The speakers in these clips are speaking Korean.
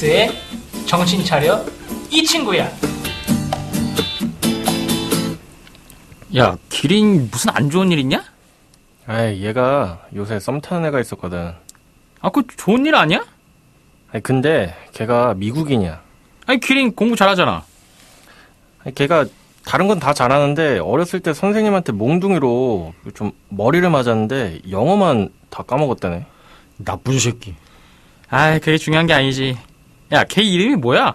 엑스의 정신 차려 이 친구야. 야, 기린 무슨 안 좋은 일 있냐? 아이, 얘가 요새 썸 타는 애가 있었거든. 아, 그거 좋은 일 아니야? 아니, 근데 걔가 미국인이야. 아니, 기린 공부 잘하잖아. 아니, 걔가 다른 건 다 잘하는데 어렸을 때 선생님한테 몽둥이로 좀 머리를 맞았는데 영어만 다 까먹었다네. 나쁜 새끼. 아이, 그게 중요한 게 아니지. 야, 걔 이름이 뭐야?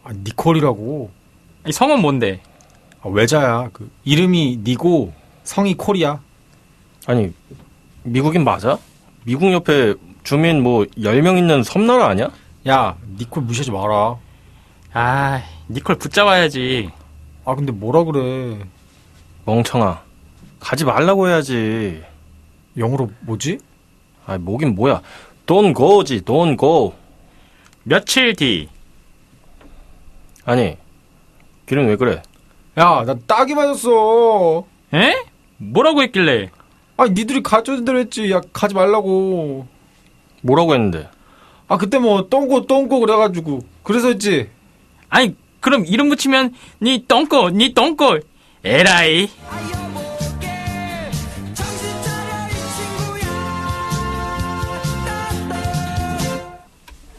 아, 니콜이라고. 아니, 성은 뭔데? 아, 외자야. 그 이름이 니고 성이 콜이야. 아니, 미국인 맞아? 미국 옆에 주민 뭐 10명 있는 섬나라 아니야? 야, 니콜 무시하지 마라. 아, 니콜 붙잡아야지. 아, 근데 뭐라 그래. 멍청아. 가지 말라고 해야지. 영어로 뭐지? 아이, 뭐긴 뭐야. Don't go지, don't go. 며칠 뒤. 아니, 길은 왜 그래? 야, 나 딱이 맞았어. 에? 뭐라고 했길래? 아니, 니들이 가져온 대로 했지. 야, 가지 말라고. 뭐라고 했는데? 아, 그때 뭐 똥꼬 그래가지고. 그래서 했지. 아니, 그럼 이름 붙이면 니 똥꼬 에라이.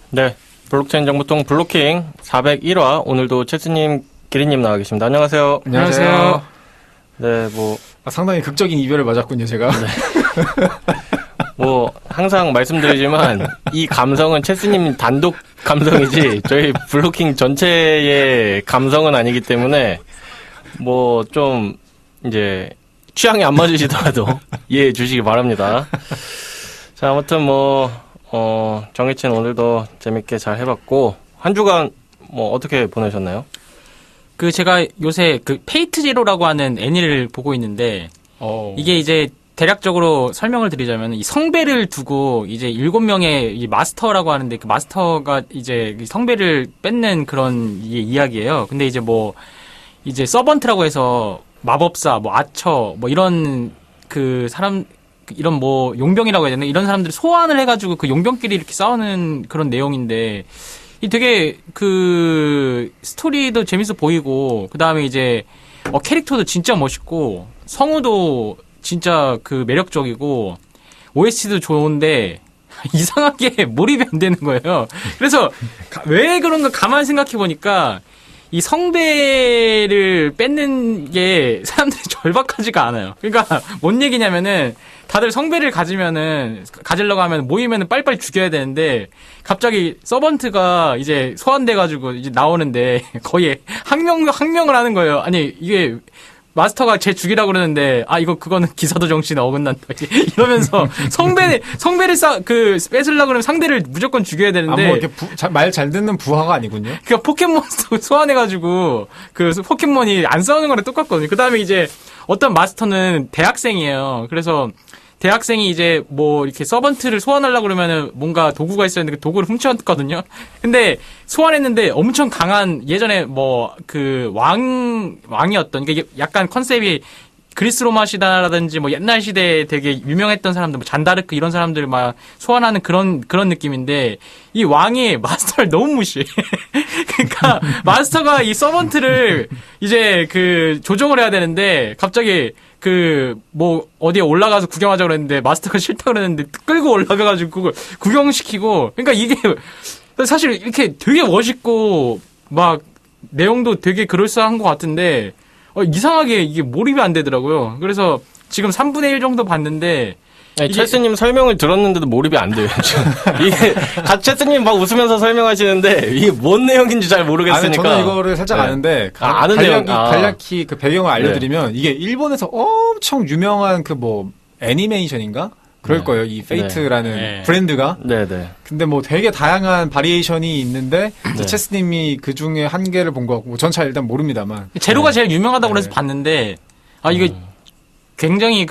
네, 블록체인 정보통 블로킹 401화. 오늘도 체스님, 기린님 나와 계십니다. 안녕하세요. 안녕하세요. 네, 뭐 아, 상당히 극적인 이별을 맞았군요, 제가. 항상 말씀드리지만 이 감성은 체스님 단독 감성이지 저희 블로킹 전체의 감성은 아니기 때문에 뭐 좀 이제 취향이 안 맞으시더라도 이해해 주시기 바랍니다. 자, 아무튼 정해친 오늘도 재밌게 잘 해봤고, 한 주간 뭐 어떻게 보내셨나요? 그 제가 요새 그 페이트 제로라고 하는 애니를 보고 있는데 이게 이제 대략적으로 설명을 드리자면 이 성배를 두고 이제 7명의 이 마스터라고 하는데 그 마스터가 이제 성배를 뺏는 그런 이야기예요. 근데 이제 이제 서번트라고 해서 마법사, 아처, 이런 그 사람, 이런 용병이라고 해야 되나? 이런 사람들이 소환을 해가지고 그 용병끼리 이렇게 싸우는 그런 내용인데, 이 되게 그 스토리도 재밌어 보이고, 그 다음에 이제 캐릭터도 진짜 멋있고, 성우도 진짜 그 매력적이고, OST도 좋은데, 이상하게 몰입이 안 되는 거예요. 그래서 왜 그런가 가만히 생각해 보니까, 이 성배를 뺏는 게 사람들이 절박하지가 않아요. 그러니까 뭔 얘기냐면은 다들 성배를 가지려고 하면 모이면은 빨리빨리 죽여야 되는데 갑자기 서번트가 이제 소환돼가지고 이제 나오는데 거의 항명을 하는 거예요. 아니 이게 마스터가 쟤 죽이라고 그러는데 그거는 기사도 정신에 어긋난다 이러면서 성배를 뺏으려고 그러면 상대를 무조건 죽여야 되는데 이렇게 말 잘 듣는 부하가 아니군요. 그러니까 포켓몬 소환해가지고 그 포켓몬이 안 싸우는 거랑 똑같거든요. 그 다음에 이제 어떤 마스터는 대학생이에요. 그래서 대학생이 이제 이렇게 서번트를 소환하려고 그러면은 뭔가 도구가 있어야 되는데 그 도구를 훔쳐왔거든요. 근데 소환했는데 엄청 강한 예전에 왕이었던, 그러니까 약간 컨셉이 그리스 로마 시대라든지 옛날 시대에 되게 유명했던 사람들, 잔다르크 이런 사람들을 막 소환하는 그런 느낌인데 이 왕이 마스터를 너무 무시해. 그러니까 마스터가 이 서번트를 이제 조정을 해야 되는데 갑자기 어디에 올라가서 구경하자고 그랬는데 마스터가 싫다고 그랬는데 끌고 올라가가지고 그걸 구경시키고, 그러니까 이게 사실 이렇게 되게 멋있고 내용도 되게 그럴싸한 것 같은데 이상하게 이게 몰입이 안 되더라고요. 그래서 지금 3분의 1 정도 봤는데 체스님 설명을 들었는데도 몰입이 안 돼요. 이게 체스님 막 웃으면서 설명하시는데 이게 뭔 내용인지 잘 모르겠으니까. 저는 이거를 살짝 아는데 간략히 그 배경을 알려드리면 이게 일본에서 엄청 유명한 애니메이션인가? 그럴 거예요. 이 페이트라는 브랜드가. 네네. 근데 되게 다양한 바리에이션이 있는데 체스님이 그 중에 한 개를 본 것 같고, 전 잘 일단 모릅니다만. 제로가 제일 유명하다고 그래서 봤는데 이거 굉장히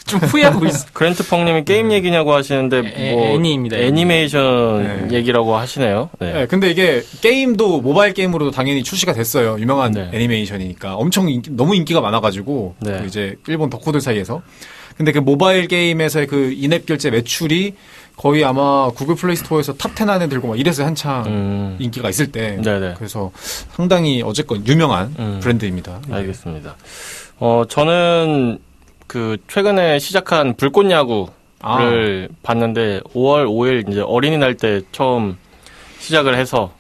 좀 후회하고 있어. 그랜트펑님이 게임 얘기냐고 하시는데 애니입니다. 애니메이션 얘기라고 하시네요. 네, 근데 이게 게임도 모바일 게임으로도 당연히 출시가 됐어요. 유명한 애니메이션이니까 엄청 너무 인기가 많아가지고 이제 일본 덕후들 사이에서. 근데 그 모바일 게임에서의 그 인앱 결제 매출이 거의 아마 구글 플레이 스토어에서 탑 10 안에 들고 막 이래서 한창 인기가 있을 때. 네네. 그래서 상당히 어쨌건 유명한 브랜드입니다. 알겠습니다. 저는 그 최근에 시작한 불꽃야구를 봤는데 5월 5일 이제 어린이날 때 처음 시작을 해서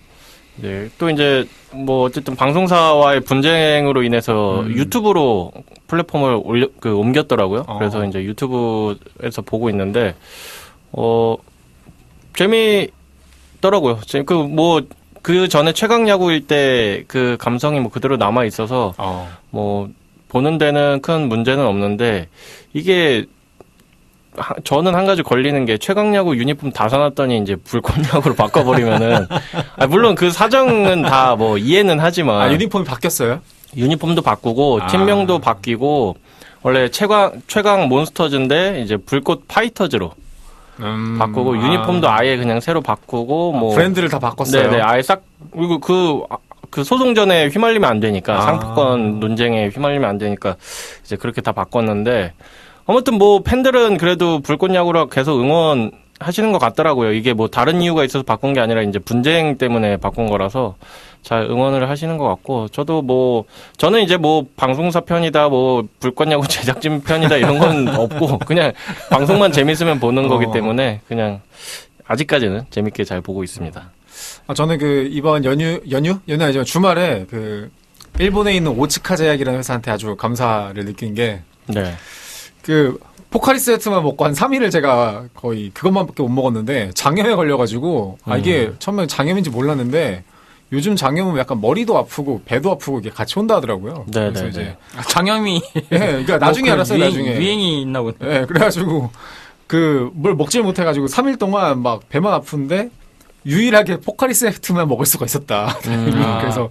또 이제 뭐 어쨌든 방송사와의 분쟁으로 인해서 유튜브로 플랫폼을 옮겼더라고요. 그래서 이제 유튜브에서 보고 있는데 재미있더라고요. 그 전에 최강야구일 때 그 감성이 뭐 그대로 남아 있어서 뭐 보는 데는 큰 문제는 없는데 이게 저는 한 가지 걸리는 게 최강야구 유니폼 다 사놨더니 이제 불꽃야구로 바꿔버리면은 물론 그 사정은 다 뭐 이해는 하지만 유니폼이 바뀌었어요? 유니폼도 바꾸고 팀명도 바뀌고 원래 최강 몬스터즈인데 이제 불꽃 파이터즈로 바꾸고 유니폼도 아예 그냥 새로 바꾸고 뭐 브랜드를 다 바꿨어요. 네네 아예 싹 그리고 그 소송전에 휘말리면 안 되니까 상품권 논쟁에 휘말리면 안 되니까 이제 그렇게 다 바꿨는데 아무튼 뭐 팬들은 그래도 불꽃야구로 계속 응원하시는 것 같더라고요. 이게 뭐 다른 이유가 있어서 바꾼 게 아니라 이제 분쟁 때문에 바꾼 거라서 잘 응원을 하시는 것 같고 저는 이제 뭐 방송사 편이다 뭐 불꽃야구 제작진 편이다 이런 건 없고 그냥 방송만 재밌으면 보는 거기 때문에 그냥 아직까지는 재밌게 잘 보고 있습니다. 저는 그 이번 연휴 아니지만 주말에 그 일본에 있는 오츠카 제약이라는 회사한테 아주 감사를 느낀 게 그 포카리 세트만 먹고 한 3일을 제가 거의 그것만밖에 못 먹었는데 장염에 걸려가지고 이게 처음에 장염인지 몰랐는데 요즘 장염은 약간 머리도 아프고 배도 아프고 이게 같이 온다 하더라고요. 그래서 이제 장염이 그러니까 나중에 알았어요. 나중에 유행이 있나 보네. 그래가지고 뭘 먹질 못해가지고 3일 동안 막 배만 아픈데 유일하게 포카리 세트만 먹을 수가 있었다. 그래서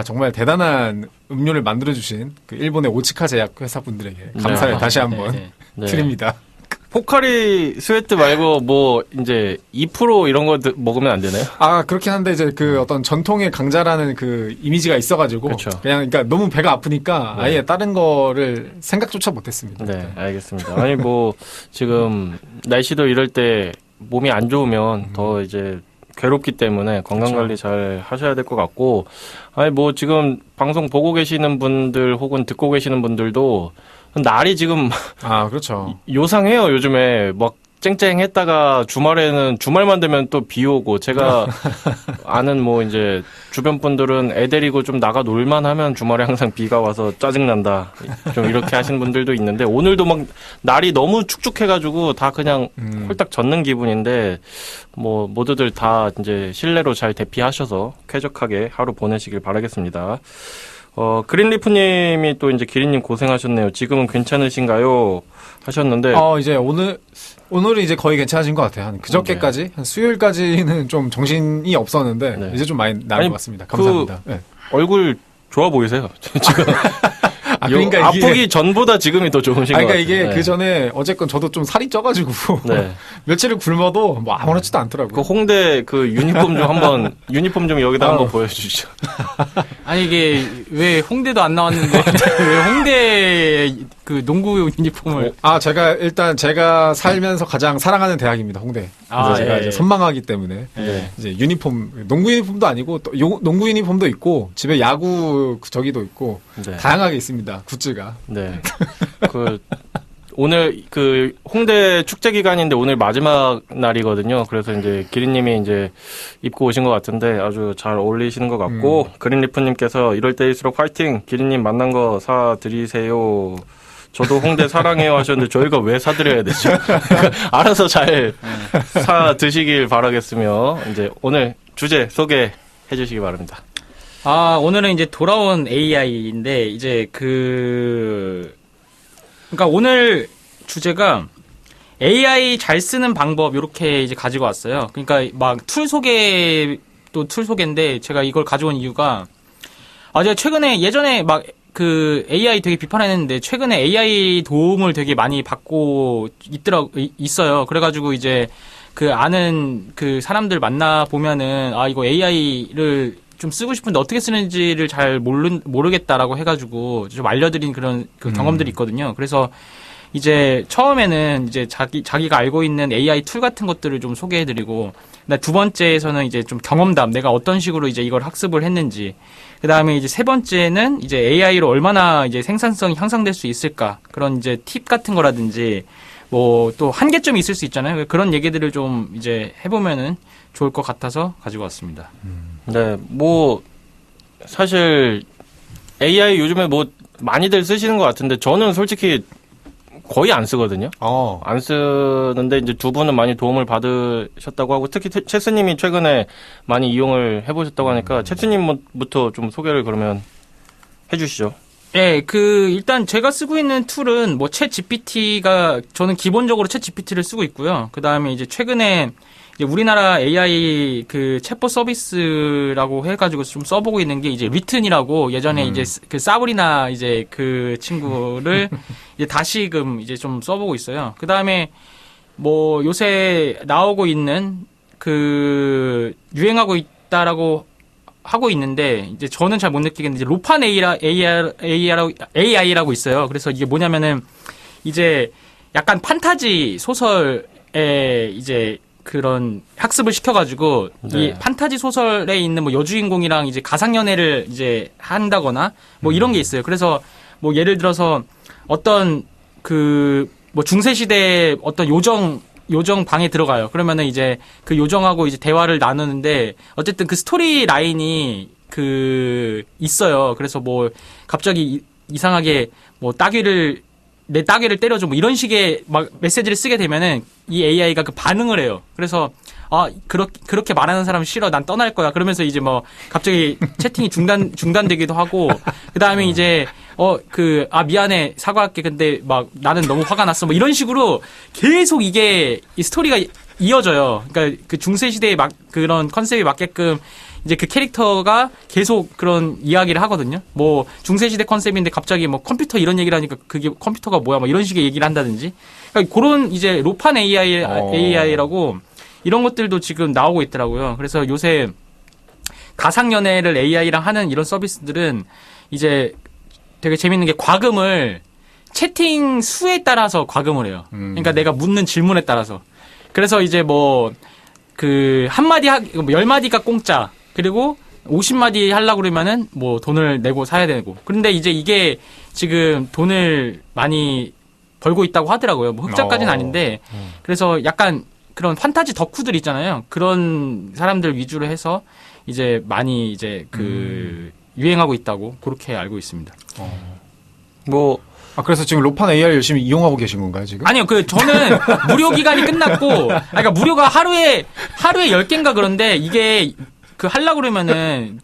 정말 대단한 음료를 만들어주신 그 일본의 오츠카 제약 회사분들에게 감사를 다시 한번 드립니다. 포카리 스웨트 말고 뭐 이제 2% 이런 거 먹으면 안 되나요? 그렇긴 한데 이제 그 어떤 전통의 강자라는 그 이미지가 있어가지고 그러니까 너무 배가 아프니까 아예 다른 거를 생각조차 못했습니다. 네, 알겠습니다. 아니 뭐 지금 날씨도 이럴 때 몸이 안 좋으면 더 이제 괴롭기 때문에 건강관리 잘 하셔야 될 것 같고, 뭐 지금 방송 보고 계시는 분들 혹은 듣고 계시는 분들도 날이 지금 그렇죠. 요상해요. 요즘에 막 쨍쨍했다가 주말만 되면 또 비 오고 제가 아는 뭐 이제 주변 분들은 애 데리고 좀 나가 놀만 하면 주말에 항상 비가 와서 짜증난다. 좀 이렇게 하시는 분들도 있는데 오늘도 막 날이 너무 축축해가지고 다 그냥 홀딱 젖는 기분인데 뭐 모두들 다 이제 실내로 잘 대피하셔서 쾌적하게 하루 보내시길 바라겠습니다. 그린리프님이 또 이제 기린님 고생하셨네요. 지금은 괜찮으신가요? 하셨는데. 이제 오늘은 이제 거의 괜찮아진 것 같아요. 한 그저께까지, 한 수요일까지는 좀 정신이 없었는데, 이제 좀 많이 나은 것 같습니다. 감사합니다. 얼굴 좋아 보이세요? 지금. 그러니까 아프기 전보다 지금이 더 좋으신 것 같아요. 그러니까 이게 그 전에 어쨌건 저도 좀 살이 쪄가지고 며칠을 굶어도 뭐 아무렇지도 않더라고요. 그 홍대 그 유니폼 좀 여기다 한번 보여주시죠. 아니 이게 왜 홍대도 안 나왔는데 왜 홍대 그 농구 유니폼을? 제가 살면서 가장 사랑하는 대학입니다, 홍대. 제가 이제 선망하기 때문에 이제 농구 유니폼도 아니고 또 농구 유니폼도 있고 집에 야구 저기도 있고 다양하게 있습니다, 굿즈가. 네. 오늘 홍대 축제 기간인데 오늘 마지막 날이거든요. 그래서 이제 기린님이 이제 입고 오신 것 같은데 아주 잘 어울리시는 것 같고 그린리프님께서 이럴 때일수록 화이팅! 기린님 만난 거 사드리세요. 저도 홍대 사랑해요 하셨는데 저희가 왜 사드려야 되죠? 알아서 잘 사드시길 바라겠으며 이제 오늘 주제 소개해 주시기 바랍니다. 오늘은 이제 돌아온 AI인데 이제 그러니까 오늘 주제가 AI 잘 쓰는 방법 이렇게 이제 가지고 왔어요. 그러니까 막 툴 소개인데 제가 이걸 가져온 이유가 제가 예전에 막 그 AI 되게 비판했는데 최근에 AI 도움을 되게 많이 받고 있어요. 그래가지고 이제 그 아는 그 사람들 만나 보면은 이거 AI를 좀 쓰고 싶은데 어떻게 쓰는지를 잘 모르겠다라고 해가지고 좀 알려드린 그런 그 경험들이 있거든요. 그래서 이제 처음에는 이제 자기가 알고 있는 AI 툴 같은 것들을 좀 소개해드리고, 두 번째에서는 이제 좀 경험담, 내가 어떤 식으로 이제 이걸 학습을 했는지, 그 다음에 이제 세 번째는 이제 AI로 얼마나 이제 생산성이 향상될 수 있을까, 그런 이제 팁 같은 거라든지, 뭐 또 한계점이 있을 수 있잖아요. 그런 얘기들을 좀 이제 해보면은 좋을 것 같아서 가지고 왔습니다. 네, 뭐 사실 AI 요즘에 뭐 많이들 쓰시는 것 같은데 저는 솔직히 거의 안 쓰거든요. 안 쓰는데 이제 두 분은 많이 도움을 받으셨다고 하고 특히 체스님이 최근에 많이 이용을 해보셨다고 하니까 체스님부터 좀 소개를 그러면 해주시죠. 네, 일단 제가 쓰고 있는 툴은 뭐 챗 GPT가 저는 기본적으로 챗 GPT를 쓰고 있고요. 그 다음에 이제 최근에 이제 우리나라 AI 그 챗봇 서비스라고 해가지고 좀 써보고 있는 게 이제 리튼이라고 예전에 이제 그 사브리나 이제 그 친구를 이제 다시금 이제 좀 써보고 있어요. 그 다음에 뭐 요새 나오고 있는 그 유행하고 있다라고 하고 있는데 이제 저는 잘 못 느끼겠는데 이제 로판 AI라고 있어요. 그래서 이게 뭐냐면은 이제 약간 판타지 소설에 이제 그런 학습을 시켜가지고 네. 이 판타지 소설에 있는 뭐 여주인공이랑 이제 가상 연애를 이제 한다거나 뭐 이런 게 있어요. 그래서 뭐 예를 들어서 어떤 그 뭐 중세 시대 어떤 요정 방에 들어가요. 그러면은 이제 그 요정하고 이제 대화를 나누는데 어쨌든 그 스토리 라인이 그 있어요. 그래서 뭐 갑자기 이상하게 뭐 내 따귀를 때려줘 뭐 이런 식의 막 메시지를 쓰게 되면은 이 AI가 그 반응을 해요. 그래서 그렇게 말하는 사람 싫어. 난 떠날 거야. 그러면서 이제 뭐 갑자기 채팅이 중단되기도 하고 그다음에 이제 미안해. 사과할게. 근데 막 나는 너무 화가 났어. 뭐 이런 식으로 계속 이게 이 스토리가 이어져요. 그러니까 그 중세 시대의 그런 컨셉에 맞게끔 이제 그 캐릭터가 계속 그런 이야기를 하거든요. 뭐 중세시대 컨셉인데 갑자기 뭐 컴퓨터 이런 얘기를 하니까 그게 컴퓨터가 뭐야? 막 이런 식의 얘기를 한다든지. 그러니까 그런 이제 로판 AI라고 이런 것들도 지금 나오고 있더라고요. 그래서 요새 가상연애를 AI랑 하는 이런 서비스들은 이제 되게 재밌는 게 과금을 채팅 수에 따라서 과금을 해요. 그러니까 내가 묻는 질문에 따라서. 그래서 이제 뭐 그 한마디 10마디가 공짜. 그리고 50마디 하려고 그러면은 뭐 돈을 내고 사야 되고. 그런데 이제 이게 지금 돈을 많이 벌고 있다고 하더라고요. 뭐 흑자까지는 아닌데. 그래서 약간 그런 판타지 덕후들 있잖아요. 그런 사람들 위주로 해서 이제 많이 이제 유행하고 있다고 그렇게 알고 있습니다. 그래서 지금 로판 AI를 열심히 이용하고 계신 건가요, 지금? 아니요, 저는 무료 기간이 끝났고, 그러니까 무료가 하루에 10개인가 그런데 이게 하려고 그러면은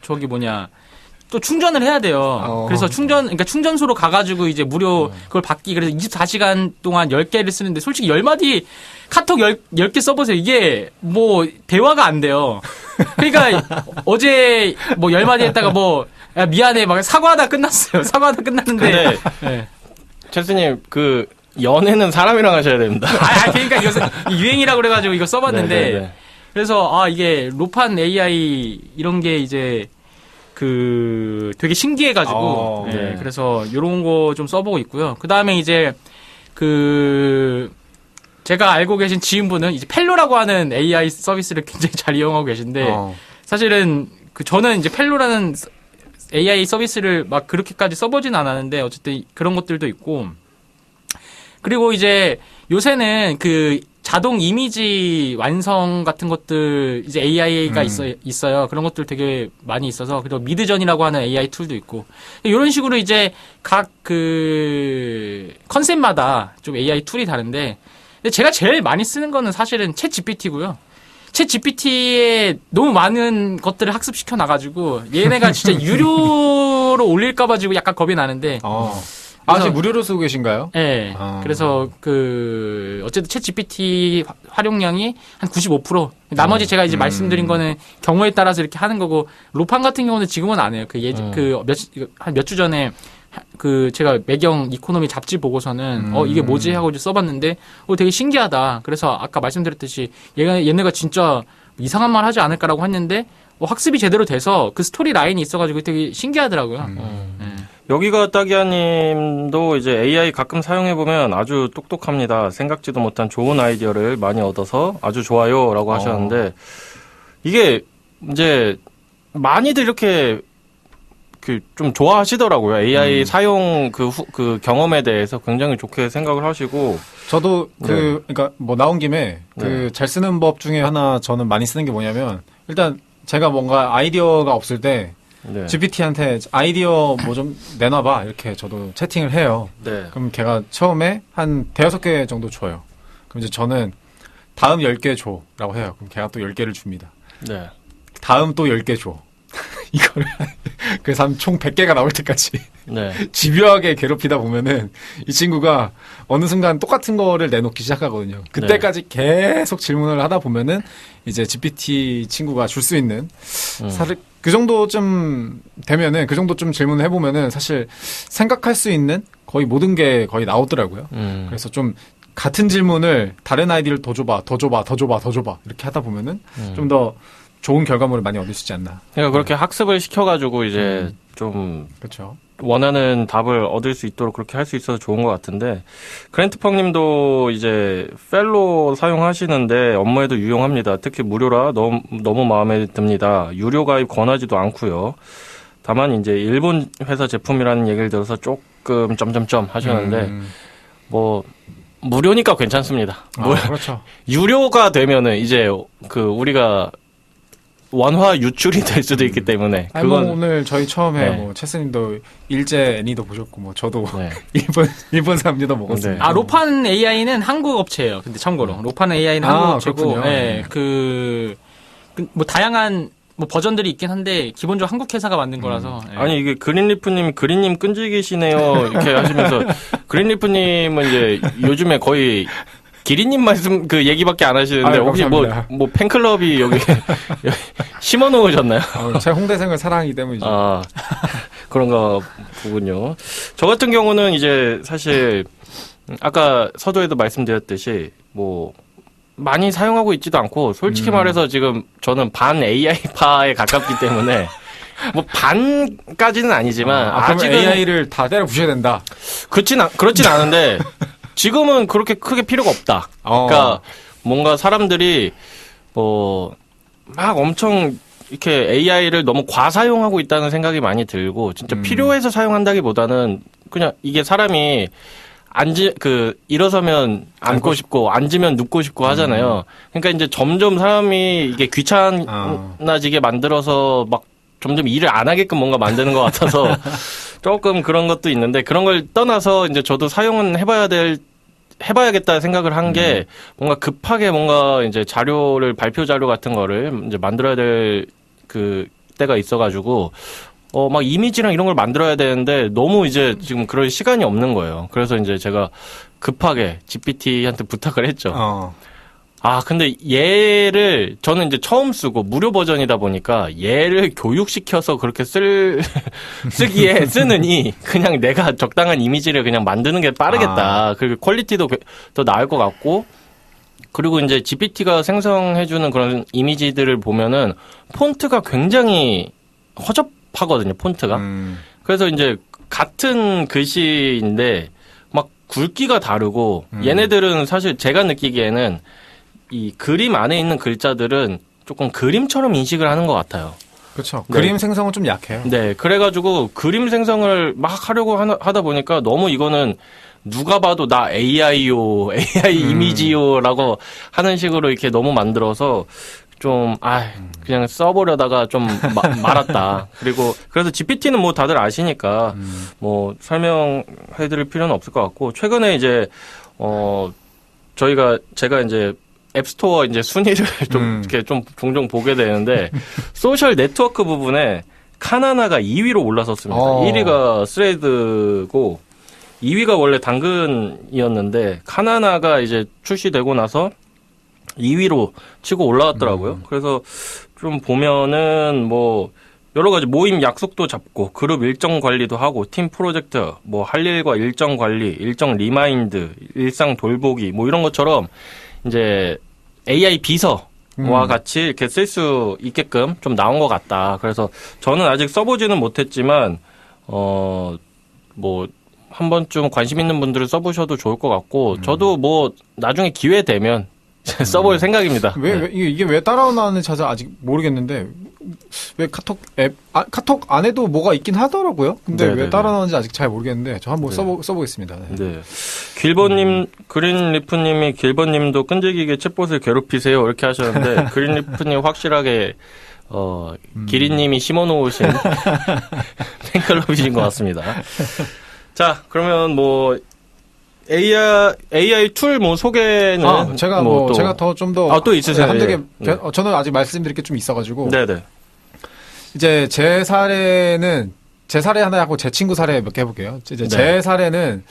또 충전을 해야 돼요. 그래서 그러니까 충전소로 가가지고 이제 무료 그걸 받기, 그래서 24시간 동안 10개를 쓰는데 솔직히 10마디 카톡 10개 써보세요. 이게 뭐 대화가 안 돼요. 그러니까 어제 뭐 10마디 했다가 야, 미안해, 막 사과하다 끝났어요. 사과하다 끝났는데. 네. 체스님, 연애는 사람이랑 하셔야 됩니다. 그러니까 이거 유행이라고 그래가지고 이거 써봤는데. 네네네. 그래서, 이게 로판 AI 이런 게 이제, 되게 신기해가지고. 네. 그래서 요런 거 좀 써보고 있고요. 그 다음에 이제, 제가 알고 계신 지인분은 이제 펠로라고 하는 AI 서비스를 굉장히 잘 이용하고 계신데, 사실은 저는 이제 펠로라는 AI 서비스를 막 그렇게까지 써보진 않았는데 어쨌든 그런 것들도 있고 그리고 이제 요새는 자동 이미지 완성 같은 것들 이제 AI가 있어요. 그런 것들 되게 많이 있어서 그리고 미드전이라고 하는 AI 툴도 있고 이런 식으로 이제 각 컨셉마다 좀 AI 툴이 다른데 근데 제가 제일 많이 쓰는 거는 사실은 챗 GPT고요. 챗 GPT에 너무 많은 것들을 학습시켜 놔가지고 얘네가 진짜 유료로 올릴까봐 지고 약간 겁이 나는데. 아직 무료로 쓰고 계신가요? 네. 그래서 어쨌든 챗 GPT 활용량이 한 95%. 나머지 제가 이제 말씀드린 거는 경우에 따라서 이렇게 하는 거고 로판 같은 경우는 지금은 안 해요. 한 몇 주 전에 제가 매경 이코노미 잡지 보고서는 이게 뭐지 하고 이제 써봤는데 되게 신기하다. 그래서 아까 말씀드렸듯이 얘네가 진짜 이상한 말 하지 않을까라고 했는데 학습이 제대로 돼서 그 스토리 라인이 있어가지고 되게 신기하더라고요. 여기가 따기야님도 이제 AI 가끔 사용해보면 아주 똑똑합니다. 생각지도 못한 좋은 아이디어를 많이 얻어서 아주 좋아요라고 하셨는데, 이게 이제 많이들 이렇게 좀 좋아하시더라고요. AI 사용 그 경험에 대해서 굉장히 좋게 생각을 하시고. 저도 그러니까 뭐 나온 김에 잘 쓰는 법 중에 하나 저는 많이 쓰는 게 뭐냐면, 일단 제가 뭔가 아이디어가 없을 때 GPT한테 아이디어 뭐 좀 내놔봐 이렇게 저도 채팅을 해요. 그럼 걔가 처음에 한 대여섯 개 정도 줘요. 그럼 이제 저는 다음 10개 줘라고 해요. 그럼 걔가 또 10개를 줍니다. 다음 또 10개 줘. 이거를 그래서 한 총 100개가 나올 때까지 집요하게 괴롭히다 보면은 이 친구가 어느 순간 똑같은 거를 내놓기 시작하거든요. 그때까지 계속 질문을 하다 보면은 이제 GPT 친구가 줄 수 있는 사실 그 정도쯤 되면은 그 정도쯤 질문을 해보면은 사실 생각할 수 있는 거의 모든 게 거의 나오더라고요. 그래서 좀 같은 질문을 다른 아이디를 더 줘봐 이렇게 하다 보면은 좀 더 좋은 결과물을 많이 얻을 수 있지 않나. 그러니까 그렇게 학습을 시켜가지고 이제 좀 그렇죠. 원하는 답을 얻을 수 있도록 그렇게 할 수 있어서 좋은 것 같은데, 그랜트펑님도 이제 펠로 사용하시는데 업무에도 유용합니다. 특히 무료라 너무 마음에 듭니다. 유료 가입 권하지도 않고요. 다만 이제 일본 회사 제품이라는 얘기를 들어서 조금 점점점 하셨는데 뭐 무료니까 괜찮습니다. 그렇죠. 유료가 되면은 이제 우리가 원화 유출이 될 수도 있기 때문에. 그건 오늘 저희 처음에 뭐 체스님도 일제 애니도 보셨고 뭐 저도 일본 사람들도 먹었습니다. 로판 AI는 한국 업체예요. 근데 참고로 로판 AI는 한국 업체고, 뭐 다양한 뭐 버전들이 있긴 한데 기본적으로 한국 회사가 만든 거라서. 아니 이게 그린리프님 끈질기시네요 이렇게 하시면서 그린리프님은 이제 요즘에 거의 기린님 말씀 얘기밖에 안 하시는데 혹시 뭐 팬클럽이 여기 심어 놓으셨나요? 제가 홍대생을 사랑하기 때문이죠. 그런가 보군요. 저 같은 경우는 이제 사실 아까 서두에도 말씀드렸듯이 뭐 많이 사용하고 있지도 않고 솔직히 말해서 지금 저는 반 AI파에 가깝기 때문에 뭐 반까지는 아니지만 아직은 AI를 다 때려 부셔야 된다. 그렇진 않은데 지금은 그렇게 크게 필요가 없다. 그러니까 뭔가 사람들이 막 엄청 이렇게 AI를 너무 과사용하고 있다는 생각이 많이 들고, 진짜 필요해서 사용한다기보다는 그냥 이게 사람이 일어서면 앉고 싶고 앉으면 눕고 싶고 하잖아요. 그러니까 이제 점점 사람이 이게 귀찮아지게 만들어서 막 점점 일을 안 하게끔 뭔가 만드는 것 같아서 조금 그런 것도 있는데, 그런 걸 떠나서 이제 저도 사용은 해봐야겠다 생각을 한 게, 뭔가 급하게 뭔가 이제 발표 자료 같은 거를 이제 만들어야 될 때가 있어가지고, 막 이미지랑 이런 걸 만들어야 되는데 너무 이제 지금 그럴 시간이 없는 거예요. 그래서 이제 제가 급하게 GPT한테 부탁을 했죠. 근데 얘를 저는 이제 처음 쓰고 무료 버전이다 보니까 얘를 교육시켜서 그렇게 쓰기에 쓰느니 그냥 내가 적당한 이미지를 그냥 만드는 게 빠르겠다. 그리고 퀄리티도 더 나을 것 같고, 그리고 이제 GPT가 생성해주는 그런 이미지들을 보면은 폰트가 굉장히 허접하거든요, 폰트가. 그래서 이제 같은 글씨인데 막 굵기가 다르고, 얘네들은 사실 제가 느끼기에는 이 그림 안에 있는 글자들은 조금 그림처럼 인식을 하는 것 같아요. 그렇죠. 그림 생성은 좀 약해요. 네, 그래가지고 그림 생성을 막 하려고 하다 보니까 너무 이거는 누가 봐도 나 AI요, AI 이미지요라고 하는 식으로 이렇게 너무 만들어서 좀 그냥 써보려다가 좀 말았다. 그리고 그래서 GPT는 뭐 다들 아시니까 뭐 설명해드릴 필요는 없을 것 같고, 최근에 이제 제가 이제 앱스토어 이제 순위를 좀 이렇게 좀 종종 보게 되는데, 소셜 네트워크 부분에 카나나가 2위로 올라섰습니다. 1위가 스레드고 2위가 원래 당근이었는데 카나나가 이제 출시되고 나서 2위로 치고 올라왔더라고요. 그래서 좀 보면은 뭐 여러 가지 모임 약속도 잡고 그룹 일정 관리도 하고 팀 프로젝트, 뭐 할 일과 일정 관리, 일정 리마인드, 일상 돌보기 뭐 이런 것처럼 이제 AI 비서와 같이 이렇게 쓸 수 있게끔 좀 나온 것 같다. 그래서 저는 아직 써보지는 못했지만 뭐 한 번쯤 관심 있는 분들은 써보셔도 좋을 것 같고 저도 뭐 나중에 기회 되면 써볼 생각입니다. 이게 왜 따라오나는지 아직 모르겠는데 왜 카톡 안에도 뭐가 있긴 하더라고요. 근데 네네네. 왜 따라오는지 아직 잘 모르겠는데 저 한번 네. 써보겠습니다. 네. 네. 길버님, 그린리프님이 길버님도 끈질기게 챗봇을 괴롭히세요 이렇게 하셨는데 그린리프님 확실하게 기린님이 심어놓으신 팬클럽이신 것 같습니다. 자, 그러면 뭐 AI 툴 뭐 소개는 제가 제가 더 좀 더 또 있으세요? 한두 개 예. 저는 아직 말씀드릴 게 좀 있어가지고 네네. 이제 제 사례 하나 하고 제 친구 사례 몇 개 해볼게요. 이제 네. 제 사례는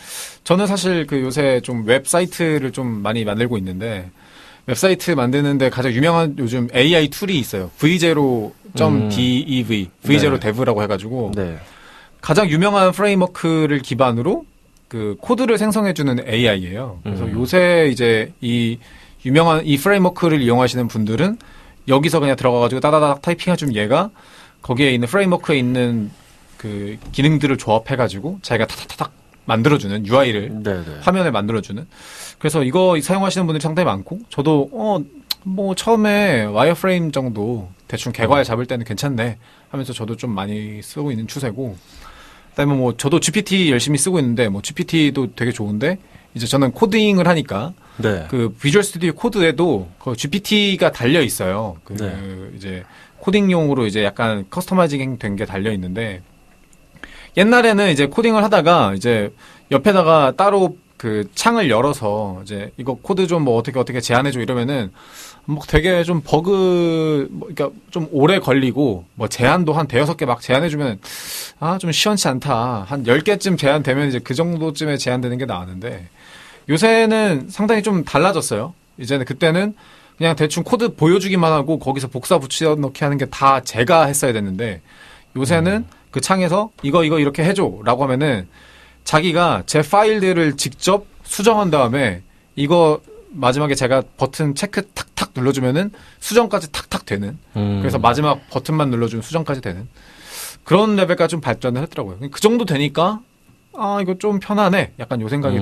저는 사실 그 요새 좀 웹사이트를 좀 많이 만들고 있는데 웹사이트 만드는데 가장 유명한 요즘 AI 툴이 있어요. v0.dev, v0dev라고 해가지고 네. 가장 유명한 프레임워크를 기반으로 그 코드를 생성해주는 AI예요. 그래서 요새 이제 이 유명한 이 프레임워크를 이용하시는 분들은 여기서 그냥 들어가가지고 따다닥 타이핑해주면 얘가 거기에 있는 프레임워크에 있는 그 기능들을 조합해가지고 자기가 타닥타닥 만들어주는 UI를 네네. 화면에 만들어주는. 그래서 이거 사용하시는 분들이 상당히 많고 저도 뭐 처음에 와이어프레임 정도 대충 개괄 잡을 때는 괜찮네 하면서 저도 좀 많이 쓰고 있는 추세고. 그다음에 뭐 저도 GPT 열심히 쓰고 있는데 뭐 GPT도 되게 좋은데 이제 저는 코딩을 하니까 네. 그 비주얼 스튜디오 코드에도 그 GPT가 달려 있어요. 그 네. 이제 코딩용으로 이제 약간 커스터마이징 된 게 달려 있는데 옛날에는 이제 코딩을 하다가 이제 옆에다가 따로 그 창을 열어서 이제 이거 코드 좀 뭐 어떻게 제안해줘 이러면은 뭐 되게 좀 버그 그러니까 좀 오래 걸리고 뭐 제안도 한 대여섯 개 막 제안해주면 좀 시원치 않다. 한 10개쯤 제안되면 이제 그 정도쯤에 제안되는 게 나왔는데 요새는 상당히 좀 달라졌어요. 이제는 그때는 그냥 대충 코드 보여주기만 하고 거기서 복사 붙여넣기 하는 게 다 제가 했어야 됐는데 요새는 그 창에서 이거 이렇게 해줘라고 하면은 자기가 제 파일들을 직접 수정한 다음에 이거 마지막에 제가 버튼 체크 탁탁 눌러주면은 수정까지 탁탁 되는 그래서 마지막 버튼만 눌러주면 수정까지 되는 그런 레벨까지 좀 발전을 했더라고요. 그 정도 되니까 이거 좀 편하네 약간 요 생각이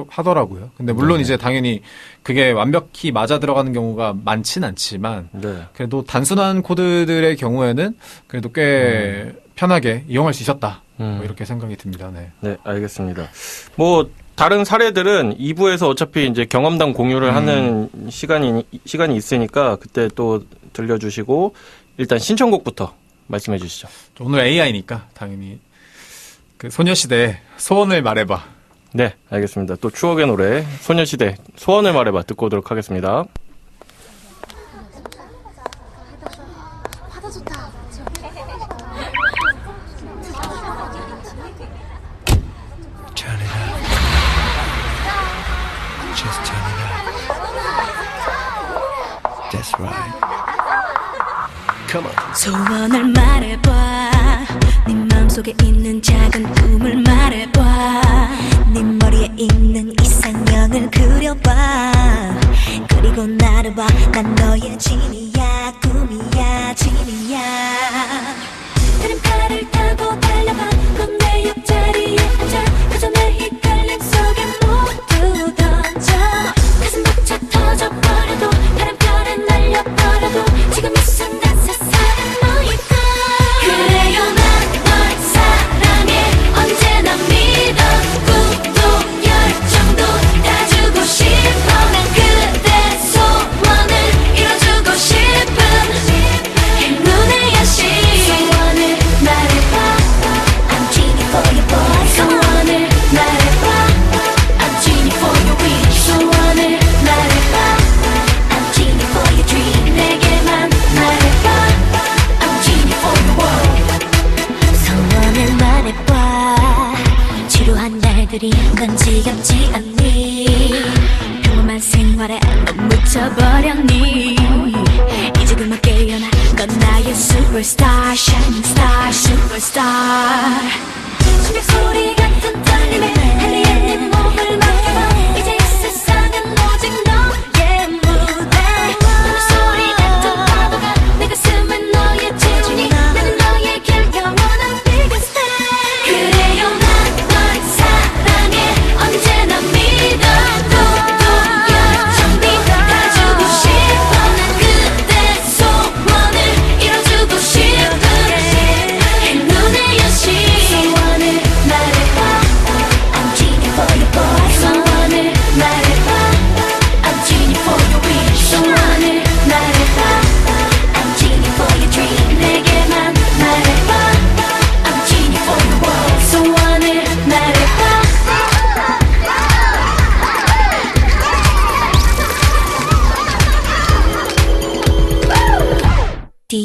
하더라고요. 근데 물론 이제 당연히 그게 완벽히 맞아 들어가는 경우가 많진 않지만 네. 그래도 단순한 코드들의 경우에는 그래도 꽤 편하게 이용할 수 있었다. 뭐 이렇게 생각이 듭니다. 네. 네, 알겠습니다. 뭐 다른 사례들은 2부에서 어차피 이제 경험담 공유를 하는 시간이 있으니까 그때 또 들려주시고 일단 신청곡부터 말씀해 주시죠. 오늘 AI니까 당연히 그 소녀시대 소원을 말해봐. 네, 알겠습니다. 또 추억의 노래 소녀시대 소원을 말해봐 듣고 오도록 하겠습니다. 바다 좋다. Turn it up. Just turn it up. That's right. Come on. 소원을 말해봐. 네 마음속에 있는 작은 꿈을 말해봐. 네 머리에 있는 이상형을 그려봐. 그리고 나를 봐. 난 너의 진이야. 꿈이야. 진이야. 다림칼을 타고 달려가. 넌 내 옆자리에 앉아. 그저 내 헷갈림 속에 모두 던져. 가슴 벅차 터져버려도 바람결에 날려버려도 지금 이 순간 세상은 너일까. 그래요 난 널 사랑해. 언제나 믿어. 꿈도 열정도 다 주고 싶어. 난 그대 소원을 이뤄주고 싶은 행운의 여신. 소원을 말해봐. I'm genie for your boy. 소원을 말해봐. I'm genie for your wish. 소원을 말해봐. I'm genie for your dream. 내게만 말해봐. I'm genie for your world. 소원을 말해봐. 지루한 날들이 넌 지겹지 않니? 평범한 생활에 넌 묻혀버렸니? 이제 그만 깨어나. 넌 나의 superstar, shining star, superstar. 심장 소리 같은 떨림에 할리에 네 몸을 맡겨봐. 이제 이 세상은 오직 너의 무대. 눈물 소리 같은 파도가 내 가슴은 너의 지붕이. 나는 너의 길 영원한 biggest fan. 그래요 난 널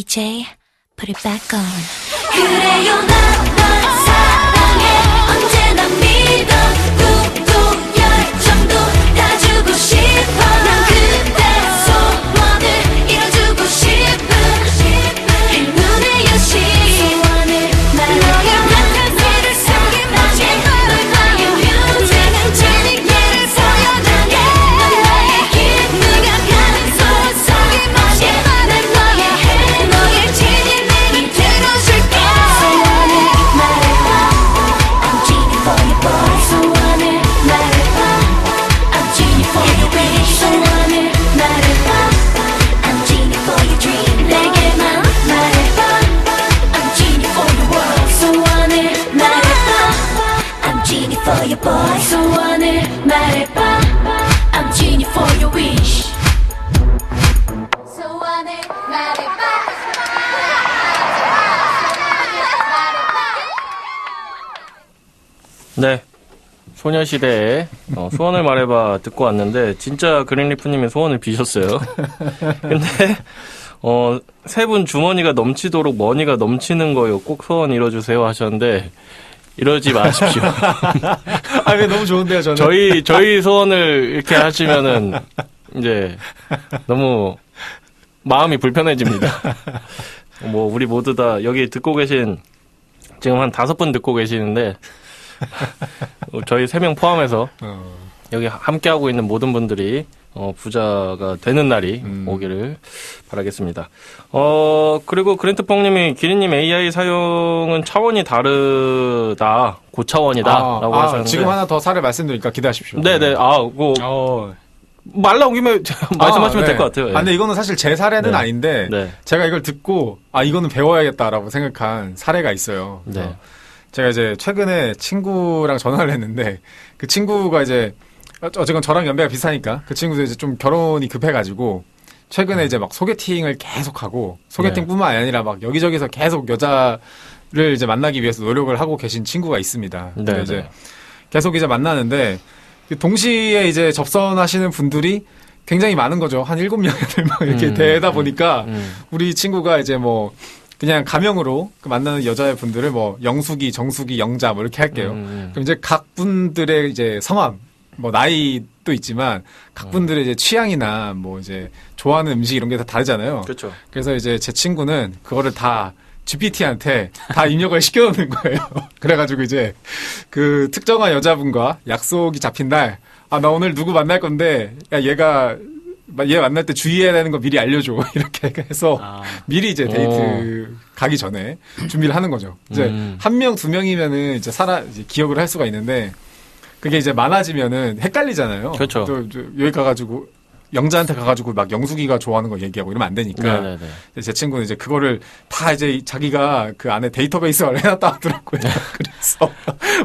DJ, put it back on. 그래요 난 널 사랑해 언제나 믿어 꿈도 열정도 다 주고 싶어 난 그대 소원을 이뤄주고 싶은 행운의 여신 소원을 말해 너의 나를 숨김없이 널 나의 뮤직 진리를 보여줄게 넌 나의 길 네가 가는 손 숨김없이 난 너의 해 너의 진리를 들어줄게 소원을 말해봐 I'm genie for you boy 소원을 말해봐 I'm genie for you baby 소원을 말해봐 I'm genie for your dream 내게만 말해봐 I'm genie for your world 소원을 말해봐 I'm genie for your boy 소원을 말해봐 I'm genie for your wish 소원을 말해봐 네. 소녀시대의 소원을 말해봐 듣고 왔는데 진짜 그린리프님의 소원을 비셨어요. 근데 세 분 주머니가 넘치도록 머니가 넘치는 거요. 꼭 소원 이뤄주세요 하셨는데 이러지 마십시오. 아, 왜 너무 좋은데요, 저는. 저희 소원을 이렇게 하시면은 이제 너무 마음이 불편해집니다. 뭐 우리 모두 다 여기 듣고 계신 지금 한 5분 듣고 계시는데 저희 3명 포함해서 여기 함께하고 있는 모든 분들이 부자가 되는 날이 오기를 바라겠습니다. 그리고 그랜트펑님이 기린님 AI 사용은 차원이 다르다, 고차원이다라고 하셨는데 지금 하나 더 사례 말씀드리니까 기대하십시오. 네네. 말 나온 김에 말씀하시면 네. 될 것 같아요. 예. 근데 이거는 사실 제 사례는 네. 아닌데 네. 제가 이걸 듣고 이거는 배워야겠다라고 생각한 사례가 있어요. 그래서 네. 제가 이제 최근에 친구랑 전화를 했는데 그 친구가 이제 어쨌건 저랑 연배가 비슷하니까 그 친구도 이제 좀 결혼이 급해가지고 최근에 이제 막 소개팅을 계속하고 소개팅뿐만 아니라 막 여기저기서 계속 여자를 이제 만나기 위해서 노력을 하고 계신 친구가 있습니다. 근데 네, 이제 네. 계속 이제 만나는데 동시에 이제 접선하시는 분들이 굉장히 많은 거죠. 한 7명을 막 이렇게 되다 보니까 우리 친구가 이제 뭐 그냥 가명으로 그 만나는 여자분들을 뭐 영숙이, 정숙이, 영자 뭐 이렇게 할게요. 그럼 이제 각 분들의 이제 성함, 뭐 나이도 있지만 각 분들의 이제 취향이나 뭐 이제 좋아하는 음식 이런 게 다 다르잖아요. 그렇죠. 그래서 이제 제 친구는 그거를 다 GPT한테 다 입력을 시켜놓는 거예요. 그래가지고 이제 그 특정한 여자분과 약속이 잡힌 날, 나 오늘 누구 만날 건데, 야, 얘 만날 때 주의해야 되는 거 미리 알려줘. 이렇게 해서 미리 이제 데이트 가기 전에 준비를 하는 거죠. 이제 1명, 2명이면은 이제 이제 기억을 할 수가 있는데, 그게 이제 많아지면은 헷갈리잖아요. 그렇죠. 또 여기 가가지고, 영자한테 가가지고 막 영숙이가 좋아하는 거 얘기하고 이러면 안 되니까. 네네네. 제 친구는 이제 그거를 다 이제 자기가 그 안에 데이터베이스를 해놨다 하더라고요. 그래서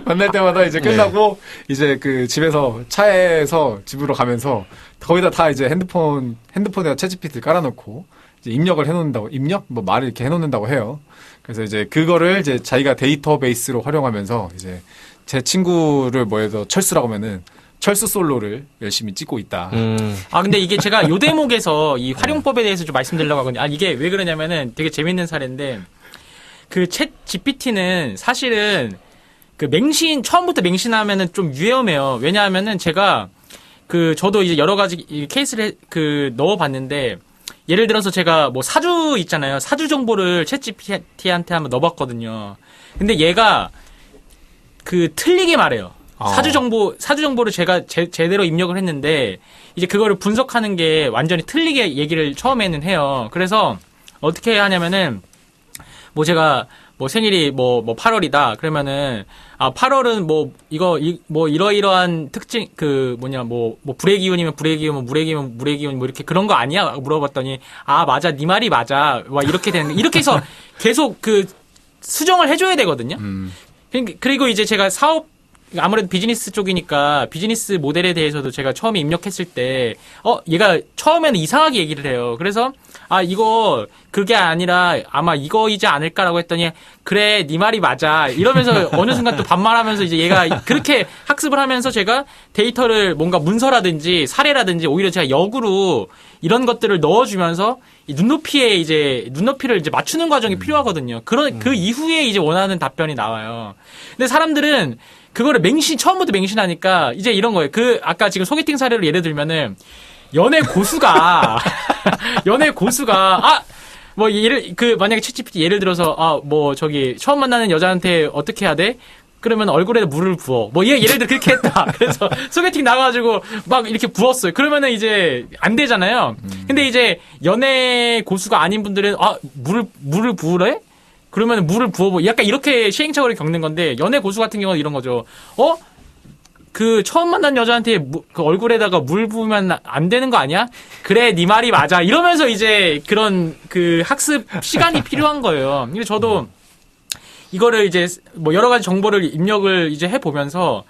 만날 때마다 이제 끝나고 이제 그 집에서 차에서 집으로 가면서 거기다 다 이제 핸드폰에다 챗GPT를 깔아놓고 이제 입력을 해놓는다고, 뭐 말을 이렇게 해놓는다고 해요. 그래서 이제 그거를 이제 자기가 데이터베이스로 활용하면서 이제 제 친구를 뭐해서 철수라고 하면은 철수 솔로를 열심히 찍고 있다. 근데 이게 제가 요 대목에서 이 활용법에 대해서 좀 말씀드리려고 하거든요. 이게 왜 그러냐면은 되게 재밌는 사례인데, 그 챗 GPT는 사실은 그 처음부터 맹신하면은 좀 위험해요. 왜냐하면은 제가 저도 이제 여러 가지 이 케이스를 넣어봤는데, 예를 들어서 제가 뭐 사주 있잖아요. 사주 정보를 챗 GPT한테 한번 넣어봤거든요. 근데 얘가 틀리게 말해요. 사주 정보를 제가 제대로 입력을 했는데, 이제 그거를 분석하는 게 완전히 틀리게 얘기를 처음에는 해요. 그래서 어떻게 하냐면은, 뭐 제가 뭐 생일이 뭐 8월이다. 그러면은, 8월은 뭐 이러이러한 특징, 뭐 불의 기운이면 불의 기운, 뭐 물의 기운, 물의 기운, 뭐 이렇게 그런 거 아니야? 물어봤더니, 맞아. 네 말이 맞아. 와, 이렇게 되는, 이렇게 해서 계속 수정을 해줘야 되거든요. 그리고 이제 제가 아무래도 비즈니스 쪽이니까 비즈니스 모델에 대해서도 제가 처음에 입력했을 때 얘가 처음에는 이상하게 얘기를 해요. 그래서 이거 그게 아니라 아마 이거이지 않을까라고 했더니 그래 네 말이 맞아 이러면서 어느 순간 또 반말하면서 이제 얘가 그렇게 학습을 하면서 제가 데이터를 뭔가 문서라든지 사례라든지 오히려 제가 역으로 이런 것들을 넣어주면서 이 눈높이를 이제 맞추는 과정이 필요하거든요. 그 이후에 이제 원하는 답변이 나와요. 근데 사람들은 그거를 처음부터 맹신하니까 이제 이런 거예요. 아까 지금 소개팅 사례로 예를 들면은 연애 고수가 만약에 챗GPT 예를 들어서 처음 만나는 여자한테 어떻게 해야 돼? 그러면 얼굴에 물을 부어. 예를 들어 그렇게 했다. 그래서 소개팅 나가가지고 막 이렇게 부었어요. 그러면은 이제 안 되잖아요. 근데 이제 연애 고수가 아닌 분들은 물을 부으래? 그러면 물을 부어보. 약간 이렇게 시행착오를 겪는 건데 연애 고수 같은 경우는 이런 거죠. 처음 만난 여자한테 그 얼굴에다가 물 부으면 안 되는 거 아니야? 그래, 네 말이 맞아. 이러면서 이제 그런 학습 시간이 필요한 거예요. 근데 저도 이거를 이제 여러 가지 정보를 입력을 이제 해보면서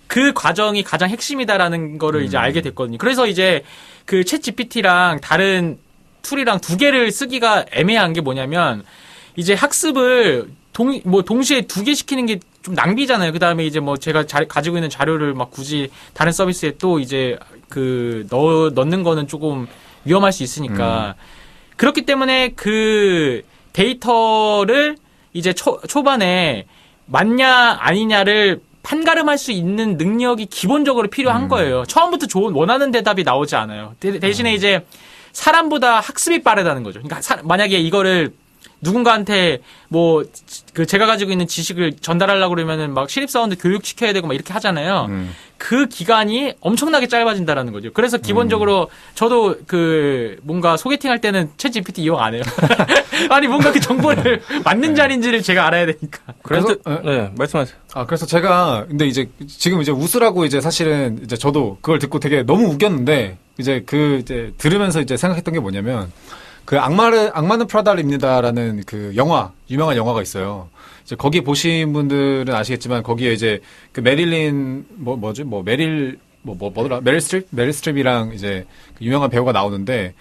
그 과정이 가장 핵심이다라는 거를 이제 알게 됐거든요. 그래서 이제 챗 GPT랑 다른 툴이랑 두 개를 쓰기가 애매한 게 뭐냐면 이제 학습을 동시에 두 개 시키는 게 좀 낭비잖아요. 그 다음에 이제 제가 가지고 있는 자료를 막 굳이 다른 서비스에 또 이제 넣는 거는 조금 위험할 수 있으니까. 그렇기 때문에 그 데이터를 이제 초반에 맞냐 아니냐를 판가름할 수 있는 능력이 기본적으로 필요한 거예요. 처음부터 원하는 대답이 나오지 않아요. 대신에 이제 사람보다 학습이 빠르다는 거죠. 그러니까 만약에 이거를 누군가한테 제가 가지고 있는 지식을 전달하려고 그러면은 막 신입사원들 교육시켜야 되고 막 이렇게 하잖아요. 그 기간이 엄청나게 짧아진다라는 거죠. 그래서 기본적으로 저도 뭔가 소개팅 할 때는 챗 GPT 이용 안 해요. 아니, 뭔가 그 정보를 맞는지 아닌지를 제가 알아야 되니까. 그래서, 네, 말씀하세요. 그래서 제가, 근데 이제, 지금 이제 웃으라고 이제 사실은 이제 저도 그걸 듣고 되게 너무 웃겼는데, 이제 이제 들으면서 이제 생각했던 게 뭐냐면, 악마는 프라다입니다라는 유명한 영화가 있어요. 이제 거기 보신 분들은 아시겠지만, 거기에 이제 메릴린, 메릴 스트립이랑 이제 유명한 배우가 나오는데,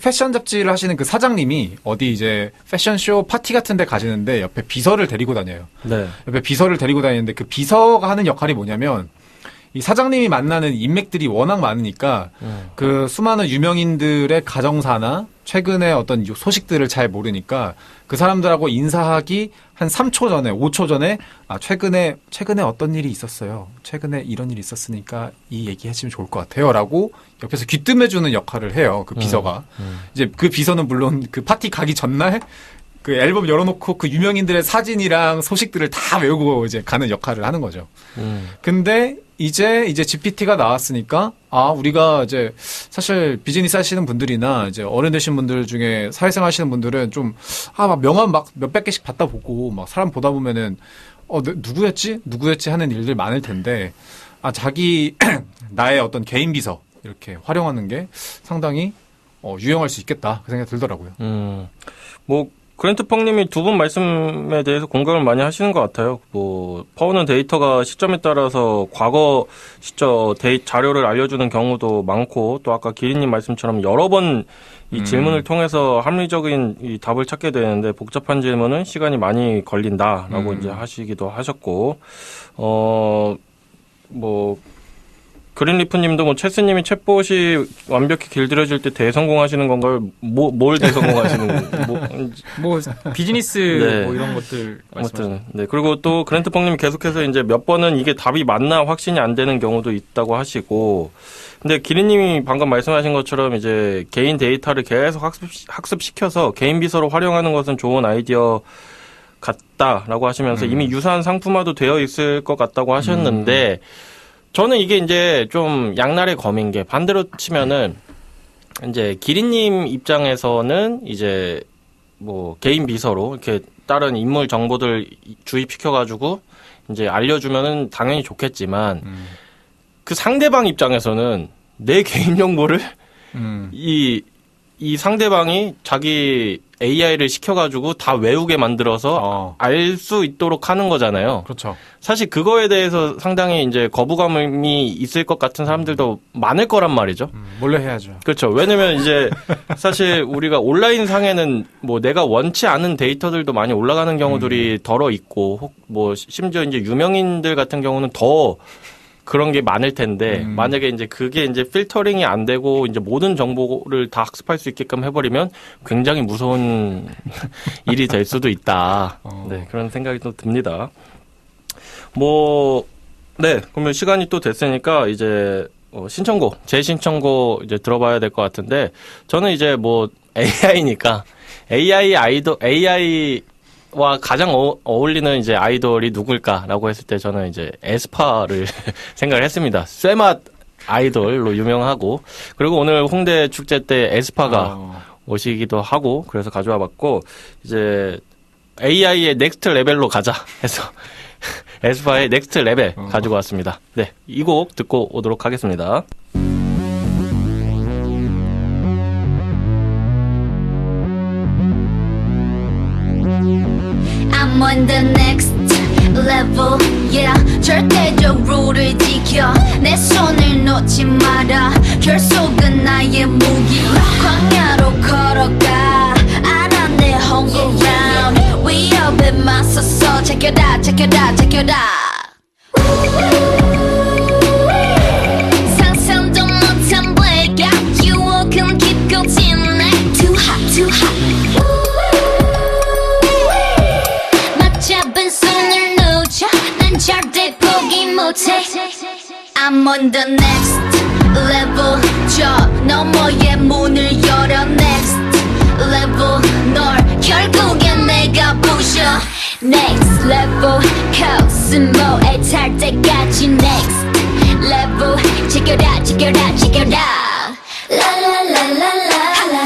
패션 잡지를 하시는 그 사장님이 어디 이제 패션쇼 파티 같은 데 가시는데 옆에 비서를 데리고 다녀요. 네. 옆에 비서를 데리고 다니는데 그 비서가 하는 역할이 뭐냐면 이 사장님이 만나는 인맥들이 워낙 많으니까 그 수많은 유명인들의 가정사나 최근에 어떤 소식들을 잘 모르니까 그 사람들하고 인사하기 한 3초 전에, 5초 전에 최근에 어떤 일이 있었어요. 최근에 이런 일이 있었으니까 이 얘기 해주면 좋을 것 같아요. 라고 옆에서 귀뜸해주는 역할을 해요. 그 비서가. 이제 그 비서는 물론 그 파티 가기 전날 그 앨범 열어놓고 그 유명인들의 사진이랑 소식들을 다 외우고 이제 가는 역할을 하는 거죠. 근데 이제 GPT가 나왔으니까 우리가 이제 사실 비즈니스 하시는 분들이나 이제 어른 되신 분들 중에 사회생활 하시는 분들은 좀 막 명함 막 몇백 개씩 받다 보고 막 사람 보다 보면은 누구였지 하는 일들 많을 텐데 자기 나의 어떤 개인 비서 이렇게 활용하는 게 상당히 유용할 수 있겠다 그 생각이 들더라고요. 그랜트펑님이 두 분 말씀에 대해서 공감을 많이 하시는 것 같아요. 퍼오는 데이터가 시점에 따라서 과거 시점 자료를 알려주는 경우도 많고, 또 아까 기린님 말씀처럼 여러 번 이 질문을 통해서 합리적인 이 답을 찾게 되는데 복잡한 질문은 시간이 많이 걸린다라고 이제 하시기도 하셨고, 그린리프님도 체스님이 챗봇이 완벽히 길들여질 때 대성공하시는 건가요? 뭘 대성공하시는 비즈니스 네. 이런 것들 아무튼 네. 그리고 또 그랜트펑님이 계속해서 이제 몇 번은 이게 답이 맞나 확신이 안 되는 경우도 있다고 하시고, 근데 기린님이 방금 말씀하신 것처럼 이제 개인 데이터를 계속 학습시켜서 개인 비서로 활용하는 것은 좋은 아이디어 같다라고 하시면서 이미 유사한 상품화도 되어 있을 것 같다고 하셨는데. 저는 이게 이제 좀 양날의 검인 게, 반대로 치면은 이제 기린님 입장에서는 이제 개인 비서로 이렇게 다른 인물 정보들 주입시켜가지고 이제 알려주면은 당연히 좋겠지만 그 상대방 입장에서는 내 개인 정보를 이 이 상대방이 자기 AI를 시켜가지고 다 외우게 만들어서 알 수 있도록 하는 거잖아요. 그렇죠. 사실 그거에 대해서 상당히 이제 거부감이 있을 것 같은 사람들도 많을 거란 말이죠. 몰래 해야죠. 그렇죠. 왜냐면 이제 사실 우리가 온라인 상에는 뭐 내가 원치 않은 데이터들도 많이 올라가는 경우들이 덜어 있고, 혹 뭐 심지어 이제 유명인들 같은 경우는 더 그런 게 많을 텐데, 만약에 이제 그게 이제 필터링이 안 되고 이제 모든 정보를 다 학습할 수 있게끔 해버리면 굉장히 무서운 일이 될 수도 있다. 네, 그런 생각이 또 듭니다. 네, 그러면 시간이 또 됐으니까 이제 신청곡, 제 신청곡 이제 들어봐야 될 것 같은데, 저는 이제 뭐 AI니까 AI와 가장 어울리는 이제 아이돌이 누굴까라고 했을 때 저는 이제 에스파를 생각을 했습니다. 쇠맛 아이돌로 유명하고, 그리고 오늘 홍대 축제 때 에스파가 오시기도 하고 그래서 가져와 봤고, 이제 AI의 넥스트 레벨로 가자 해서 에스파의 넥스트 레벨 가지고 왔습니다. 네, 이 곡 듣고 오도록 하겠습니다. I'm on the next level, yeah. 절대적 룰을 지켜 내 손을 놓지 마라. 결속은 나의 무기. 광야로 걸어가 알아 내 home ground. 위협에 맞서서 제껴다 제껴다 제껴다. 상상도 못한 blackout 유혹은 깊고 진해. Too hot, too hot. 잡은 손을 놓쳐 난 절대 포기 못해. I'm on the next level. 저 너머의 문을 열어. Next level. 널 결국엔 내가 부셔. Next level. 코스모에 탈 때까지 Next level. 지켜라 지켜라 지켜라. La la la la la la.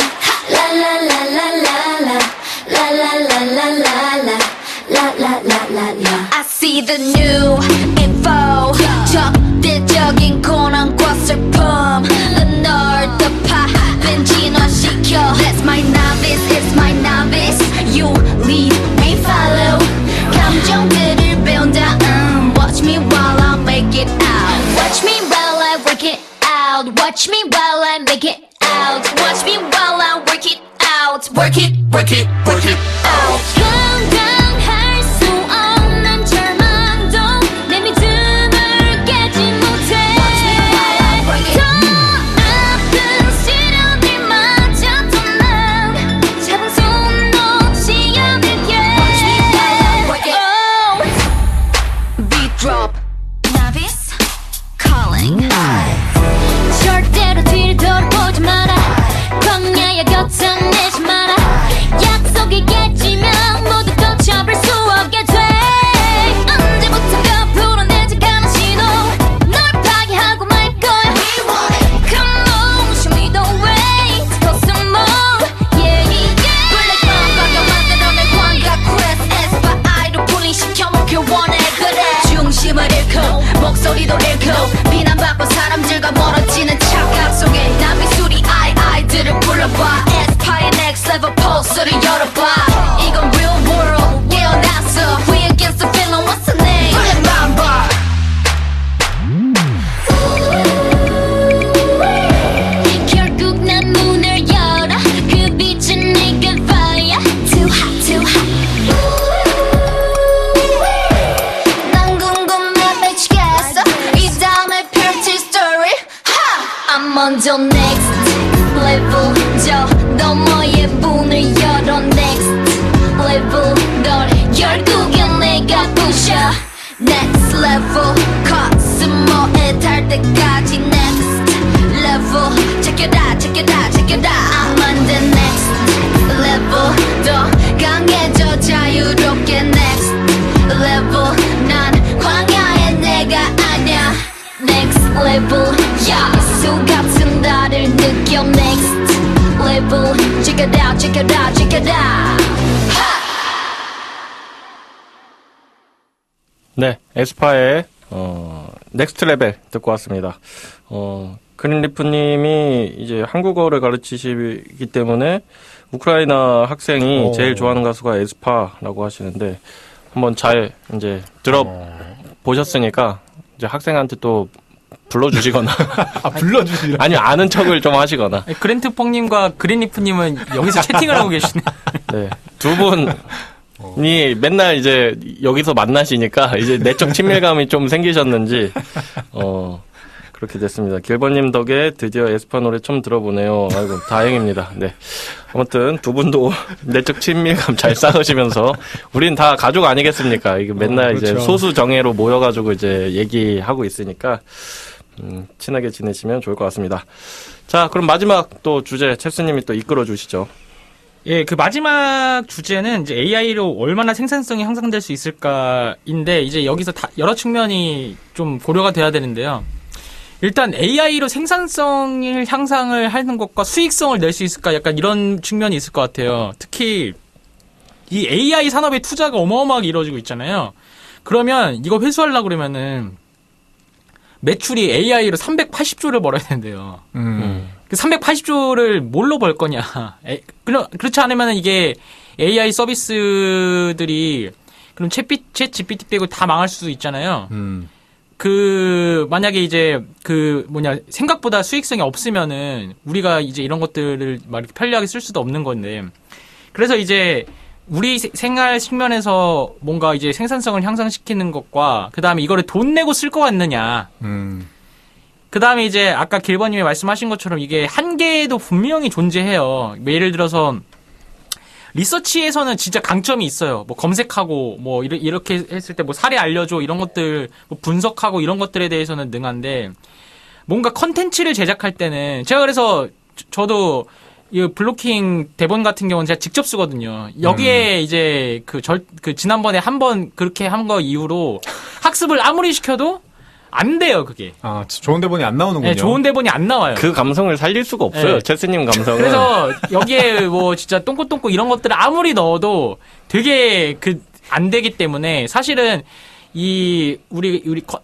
La la la la la la. La la la la la la. La la la la la. I see the new info. 적대적인 고난과 슬픔 널 덮어 진화시켜. That's my novice, it's my novice. You lead, me follow. 감정들을 배운다. Watch me while I make it out. Watch me while I work it out. Watch me while I make it out. Watch me while I work it out. Work it, work it, work it out. 감당할 수 없는 절망도 내 믿음을 깨지 못해. 더 아픈 시련을 맞아도 난 작은 손 놓지 않을게. Beat drop, novice calling. 절대로 뒤를 돌아보지 마라. 광야의 곁을 내지 마라. 약속이 깨지면 모두 걷혀볼 수 없게 돼. 언제부턴가 불어내지 않은 신호 널 파괴하고 말 거야. Come on, show me the way to cosmos. Yeah, yeah. 블랙맘과 만들어낸 광각 quest. 에스파이로 분리시켜 목표 원해. 그래 중심을 잃고 목소리도 잃고 비난받고 사람들과 멀어지는 착각 속에 난 미술이 아이들을 불러봐. 에스파의 next level pulse를 열어봐. 이건 real world 깨어났어. We against the villain, what's the name? 블랙맘바. 결국 난 문을 열어. 그 빛은 네가 fire. Too hot, too hot. 난 궁금해 미치겠어. 이 다음에 펼칠 story. I'm on the next level. 저 너머의 문을 열어. Next level. 널 결국엔 내가 부셔. Next level. 코스모에 탈 때까지 Next level. 제껴다 제껴다 제껴다. I'm on the next level. 더 강해져 자유롭게 Next level. 난 광야의 내가 아냐. Next level. 야수 같은 나를 느껴. Next level. Check it out, check it out, check it out. 네, 에스파의 넥스트 레벨 듣고 왔습니다. 그린리프님이 이제 한국어를 가르치시기 때문에 우크라이나 학생이 제일 좋아하는 가수가 에스파라고 하시는데 한번 잘 이제 들어보셨으니까 이제 학생한테 또 불러주시거나 불러주시라. 아니요 아는 척을 좀 하시거나 그랜트 펑님과 그린리프님은 여기서 채팅을 하고 계시네. 네, 두 분이 맨날 이제 여기서 만나시니까 이제 내적 친밀감이 좀 생기셨는지 그렇게 됐습니다. 길버님 덕에 드디어 에스파 노래 처음 들어보네요. 아이고 다행입니다. 네, 아무튼 두 분도 내적 친밀감 잘 쌓으시면서 우린 다 가족 아니겠습니까? 이게 맨날 그렇죠. 이제 소수 정예로 모여가지고 이제 얘기하고 있으니까 친하게 지내시면 좋을 것 같습니다. 자, 그럼 마지막 또 주제 챕스님이 또 이끌어 주시죠. 예, 그 마지막 주제는 이제 AI로 얼마나 생산성이 향상될 수 있을까인데 이제 여기서 여러 측면이 좀 고려가 돼야 되는데요. 일단 AI로 생산성을 향상을 하는 것과 수익성을 낼 수 있을까 약간 이런 측면이 있을 것 같아요. 특히 이 AI 산업의 투자가 어마어마하게 이루어지고 있잖아요. 그러면 이거 회수하려고 그러면은 매출이 AI로 380조를 벌어야 된대요. 그 380조를 뭘로 벌 거냐. 그렇지 않으면 이게 AI 서비스들이 그럼 챗 GPT 빼고 다 망할 수도 있잖아요. 만약에 이제 생각보다 수익성이 없으면은 우리가 이제 이런 것들을 막 이렇게 편리하게 쓸 수도 없는 건데. 그래서 이제 우리 생활 측면에서 뭔가 이제 생산성을 향상시키는 것과 그 다음에 이거를 돈 내고 쓸 것 같느냐. 그 다음에 이제 아까 길버님이 말씀하신 것처럼 이게 한계도 분명히 존재해요. 예를 들어서 리서치에서는 진짜 강점이 있어요. 뭐 검색하고 뭐 이렇게 했을 때 뭐 사례 알려줘 이런 것들 뭐 분석하고 이런 것들에 대해서는 능한데 뭔가 컨텐츠를 제작할 때는 제가 그래서 저도 이 블로킹 대본 같은 경우는 제가 직접 쓰거든요. 여기에 이제 지난번에 한번 그렇게 한 거 이후로 학습을 아무리 시켜도 안 돼요, 그게. 아, 좋은 대본이 안 나오는군요. 네, 좋은 대본이 안 나와요. 그 감성을 살릴 수가 없어요. 네. 챗스님 감성은. 그래서 여기에 뭐 진짜 똥꼬똥꼬 이런 것들을 아무리 넣어도 되게 안 되기 때문에 사실은 우리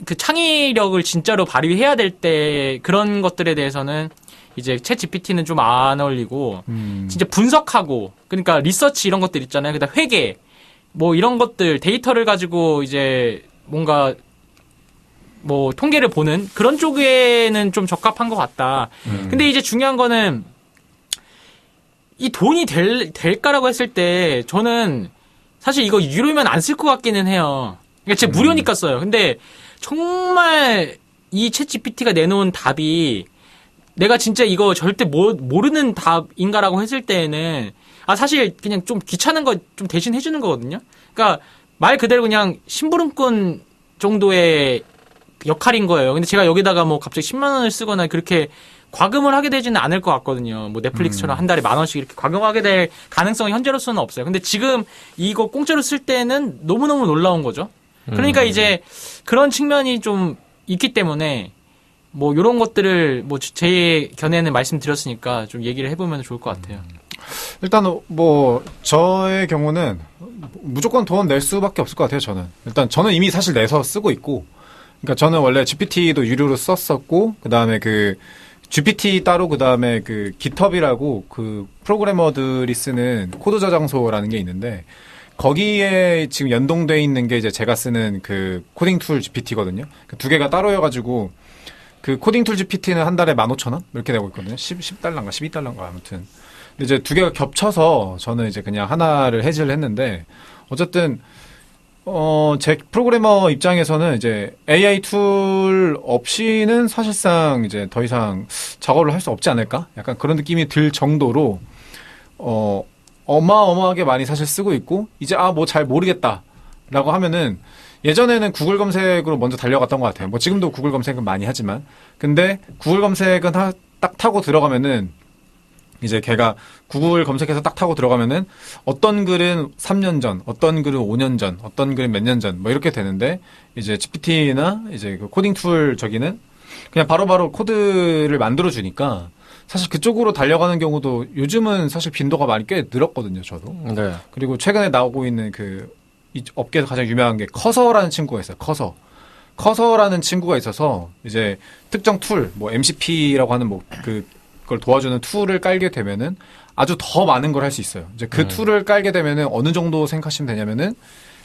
그 창의력을 진짜로 발휘해야 될 때 그런 것들에 대해서는 이제 챗 GPT는 좀 안 어울리고 진짜 분석하고 그러니까 리서치 이런 것들 있잖아요. 그다음 회계 뭐 이런 것들 데이터를 가지고 이제 뭔가 뭐 통계를 보는 그런 쪽에는 좀 적합한 것 같다. 근데 이제 중요한 거는 이 돈이 될까라고 했을 때 저는 사실 이거 유료면 안 쓸 것 같기는 해요. 그러니까 진짜 무료니까 써요. 근데 정말 이 챗 GPT가 내놓은 답이 내가 진짜 이거 절대 모르는 답인가라고 했을 때에는 사실 그냥 좀 귀찮은 거 좀 대신 해주는 거거든요. 그러니까 말 그대로 그냥 심부름꾼 정도의 역할인 거예요. 근데 제가 여기다가 뭐 갑자기 10만 원을 쓰거나 그렇게 과금을 하게 되지는 않을 것 같거든요. 뭐 넷플릭스처럼 한 달에 10,000원씩 이렇게 과금하게 될 가능성이 현재로서는 없어요. 근데 지금 이거 공짜로 쓸 때는 너무너무 놀라운 거죠. 그러니까 이제 그런 측면이 좀 있기 때문에 뭐 이런 것들을 뭐 제 견해는 말씀드렸으니까 좀 얘기를 해보면 좋을 것 같아요. 일단 뭐 저의 경우는 무조건 돈 낼 수밖에 없을 것 같아요. 저는 이미 사실 내서 쓰고 있고, 그러니까 저는 원래 GPT도 유료로 썼었고, 그 다음에 GPT 따로 그 다음에 GitHub이라고 프로그래머들이 쓰는 코드 저장소라는 게 있는데 거기에 지금 연동돼 있는 게 이제 제가 쓰는 코딩 툴 GPT거든요. 두 개가 따로여가지고 코딩 툴 GPT는 한 달에 15,000원 이렇게 되고 있거든요. 10달러인가 12달러인가 아무튼. 근데 이제 두 개가 겹쳐서 저는 이제 그냥 하나를 해지를 했는데 어쨌든 제 프로그래머 입장에서는 이제 AI 툴 없이는 사실상 이제 더 이상 작업을 할 수 없지 않을까? 약간 그런 느낌이 들 정도로 어마어마하게 많이 사실 쓰고 있고, 이제 뭐 잘 모르겠다라고 하면은 예전에는 구글 검색으로 먼저 달려갔던 것 같아요. 뭐 지금도 구글 검색은 많이 하지만, 근데 구글 검색은 딱 타고 들어가면은 이제 걔가 구글 검색해서 딱 타고 들어가면은 어떤 글은 3년 전, 어떤 글은 5년 전, 어떤 글은 몇 년 전, 뭐 이렇게 되는데, 이제 GPT나 이제 코딩 툴 저기는 그냥 바로바로 코드를 만들어주니까 사실 그쪽으로 달려가는 경우도 요즘은 사실 빈도가 많이 꽤 늘었거든요, 저도. 네. 그리고 최근에 나오고 있는 이 업계에서 가장 유명한 게 커서라는 친구가 있어요, 커서. 커서라는 친구가 있어서 이제 특정 툴, 뭐 MCP라고 하는 뭐 그걸 도와주는 툴을 깔게 되면은 아주 더 많은 걸 할 수 있어요. 이제 그 툴을 깔게 되면은 어느 정도 생각하시면 되냐면은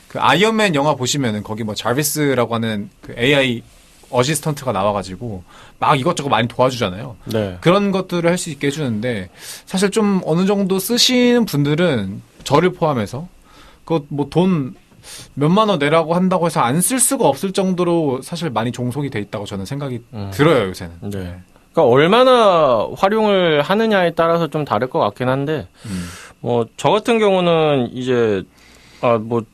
그 아이언맨 영화 보시면은 거기 뭐 자비스라고 하는 그 AI 어시스턴트가 나와가지고 막 이것저것 많이 도와주잖아요. 네. 그런 것들을 할 수 있게 해주는데 사실 좀 어느 정도 쓰시는 분들은 저를 포함해서 그거 뭐 돈 몇만 원 내라고 한다고 해서 안 쓸 수가 없을 정도로 사실 많이 종속이 돼 있다고 저는 생각이 들어요, 요새는. 네. 그러니까 얼마나 활용을 하느냐에 따라서 좀 다를 것 같긴 한데, 뭐, 저 같은 경우는 이제,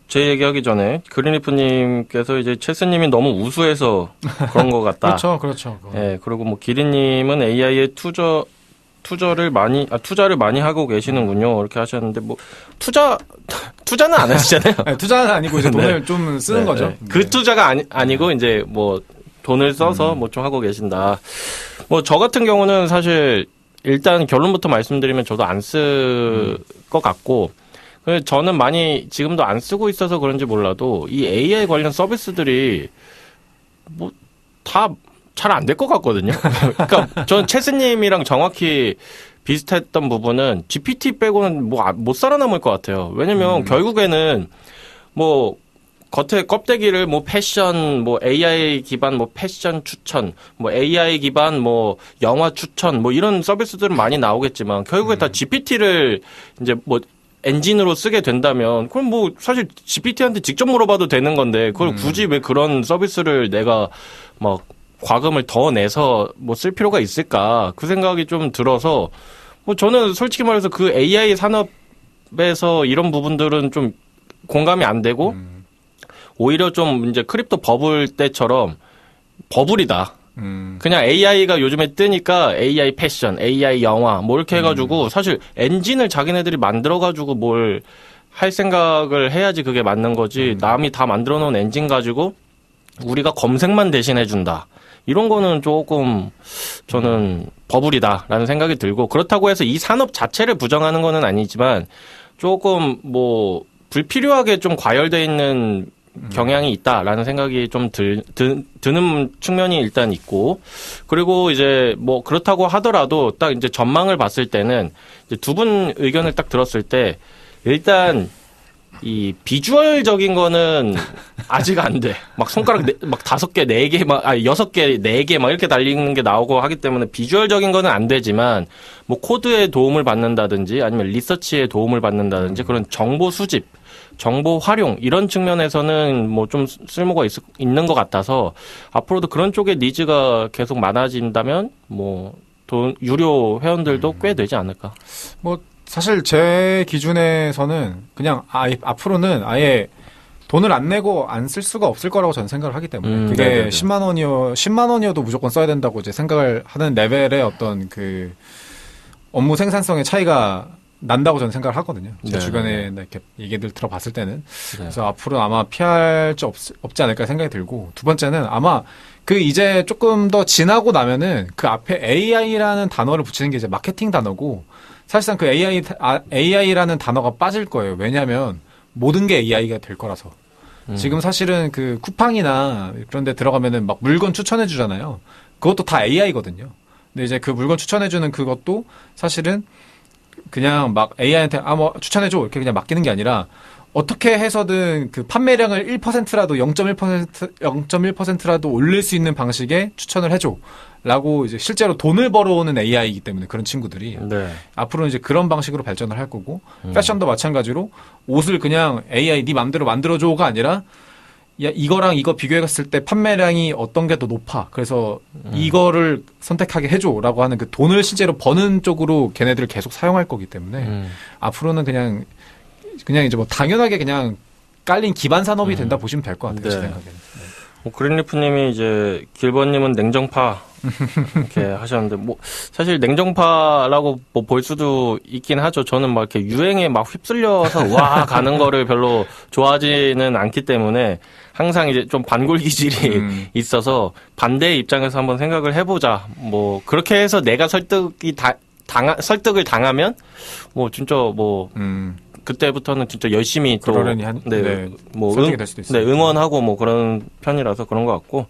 제 얘기하기 전에 그린리프님께서 이제 체스님이 너무 우수해서 그런 것 같다. 그렇죠. 예, 그리고 뭐 기린님은 AI에 투자를 많이 하고 계시는군요. 이렇게 하셨는데, 뭐, 투자는 안 하시잖아요. 네, 투자는 아니고 이제 돈을 좀 쓰는 거죠. 그 투자가 아니고 이제 뭐 돈을 써서 뭐 좀 하고 계신다. 뭐 저 같은 경우는 사실 일단 결론부터 말씀드리면 저도 안 쓸 것 같고, 저는 많이 지금도 안 쓰고 있어서 그런지 몰라도 이 AI 관련 서비스들이 뭐 다 잘 안 될 것 같거든요. 그러니까 저는 체스님이랑 정확히 비슷했던 부분은 GPT 빼고는 뭐 못 살아남을 것 같아요. 왜냐면 결국에는 뭐 겉에 껍데기를 뭐 패션, 뭐 AI 기반 뭐 패션 추천, 뭐 AI 기반 뭐 영화 추천, 뭐 이런 서비스들은 많이 나오겠지만 결국에 다 GPT를 이제 뭐 엔진으로 쓰게 된다면 그럼 뭐 사실 GPT한테 직접 물어봐도 되는 건데 그걸 굳이 왜 그런 서비스를 내가 막 과금을 더 내서 뭐 쓸 필요가 있을까 그 생각이 좀 들어서 뭐 저는 솔직히 말해서 그 AI 산업에서 이런 부분들은 좀 공감이 안 되고 오히려 좀 이제 크립토 버블 때처럼 버블이다. 그냥 AI가 요즘에 뜨니까 AI 패션, AI 영화 뭐 이렇게 해가지고 사실 엔진을 자기네들이 만들어가지고 뭘 할 생각을 해야지 그게 맞는 거지 남이 다 만들어 놓은 엔진 가지고 우리가 검색만 대신해준다. 이런 거는 조금 저는 버블이다라는 생각이 들고 그렇다고 해서 이 산업 자체를 부정하는 거는 아니지만 조금 뭐 불필요하게 좀 과열돼 있는 경향이 있다라는 생각이 좀 드는 측면이 일단 있고 그리고 이제 뭐 그렇다고 하더라도 딱 이제 전망을 봤을 때는 이제 두 분 의견을 딱 들었을 때 일단 이 비주얼적인 거는 아직 안 돼. 막 손가락 막 5개, 4개, 막 6개, 4개 막 이렇게 달리는 게 나오고 하기 때문에 비주얼적인 거는 안 되지만 뭐 코드에 도움을 받는다든지 아니면 리서치에 도움을 받는다든지 그런 정보 수집, 정보 활용 이런 측면에서는 뭐 좀 쓸모가 있는 것 같아서 앞으로도 그런 쪽의 니즈가 계속 많아진다면 뭐 유료 회원들도 꽤 되지 않을까. 뭐 사실 제 기준에서는 그냥 앞으로는 아예 돈을 안 내고 안 쓸 수가 없을 거라고 저는 생각을 하기 때문에 그게 네네네. 10만 원이어도 무조건 써야 된다고 이제 생각을 하는 레벨의 어떤 그 업무 생산성의 차이가 난다고 저는 생각을 하거든요. 제 네. 주변에 이렇게 얘기들 들어봤을 때는. 네. 그래서 앞으로 아마 피할 수 없지 않을까 생각이 들고 두 번째는 아마 그 이제 조금 더 지나고 나면은 그 앞에 AI라는 단어를 붙이는 게 이제 마케팅 단어고 사실상 그 AI라는 단어가 빠질 거예요. 왜냐하면 모든 게 AI가 될 거라서. 지금 사실은 그 쿠팡이나 그런 데 들어가면은 막 물건 추천해 주잖아요. 그것도 다 AI거든요. 근데 이제 그 물건 추천해 주는 그것도 사실은 그냥 막 AI한테 뭐 추천해 줘 이렇게 그냥 맡기는 게 아니라 어떻게 해서든 그 판매량을 1%라도 0.1%라도 올릴 수 있는 방식의 추천을 해줘. 라고 이제 실제로 돈을 벌어오는 AI이기 때문에 그런 친구들이 네. 앞으로는 이제 그런 방식으로 발전을 할 거고 패션도 마찬가지로 옷을 그냥 AI 네 맘대로 만들어줘가 아니라 야 이거랑 이거 비교해봤을 때 판매량이 어떤 게 더 높아 그래서 이거를 선택하게 해줘라고 하는 그 돈을 실제로 버는 쪽으로 걔네들을 계속 사용할 거기 때문에 앞으로는 그냥 이제 뭐 당연하게 그냥 깔린 기반 산업이 된다 보시면 될 것 같아요. 네. 제 생각에는. 뭐 그린리프님이 이제 길버님은 냉정파 이렇게 하셨는데 뭐 사실 냉정파라고 뭐 볼 수도 있긴 하죠. 저는 막 이렇게 유행에 막 휩쓸려서 와 가는 거를 별로 좋아하지는 않기 때문에 항상 이제 좀 반골 기질이 있어서 반대의 입장에서 한번 생각을 해보자. 뭐 그렇게 해서 내가 설득을 당하면 뭐 진짜 뭐 그때부터는 진짜 열심히 또 그러려니 뭐 설득이 될 수도 있어요. 응원하고 뭐 그런 편이라서 그런 것 같고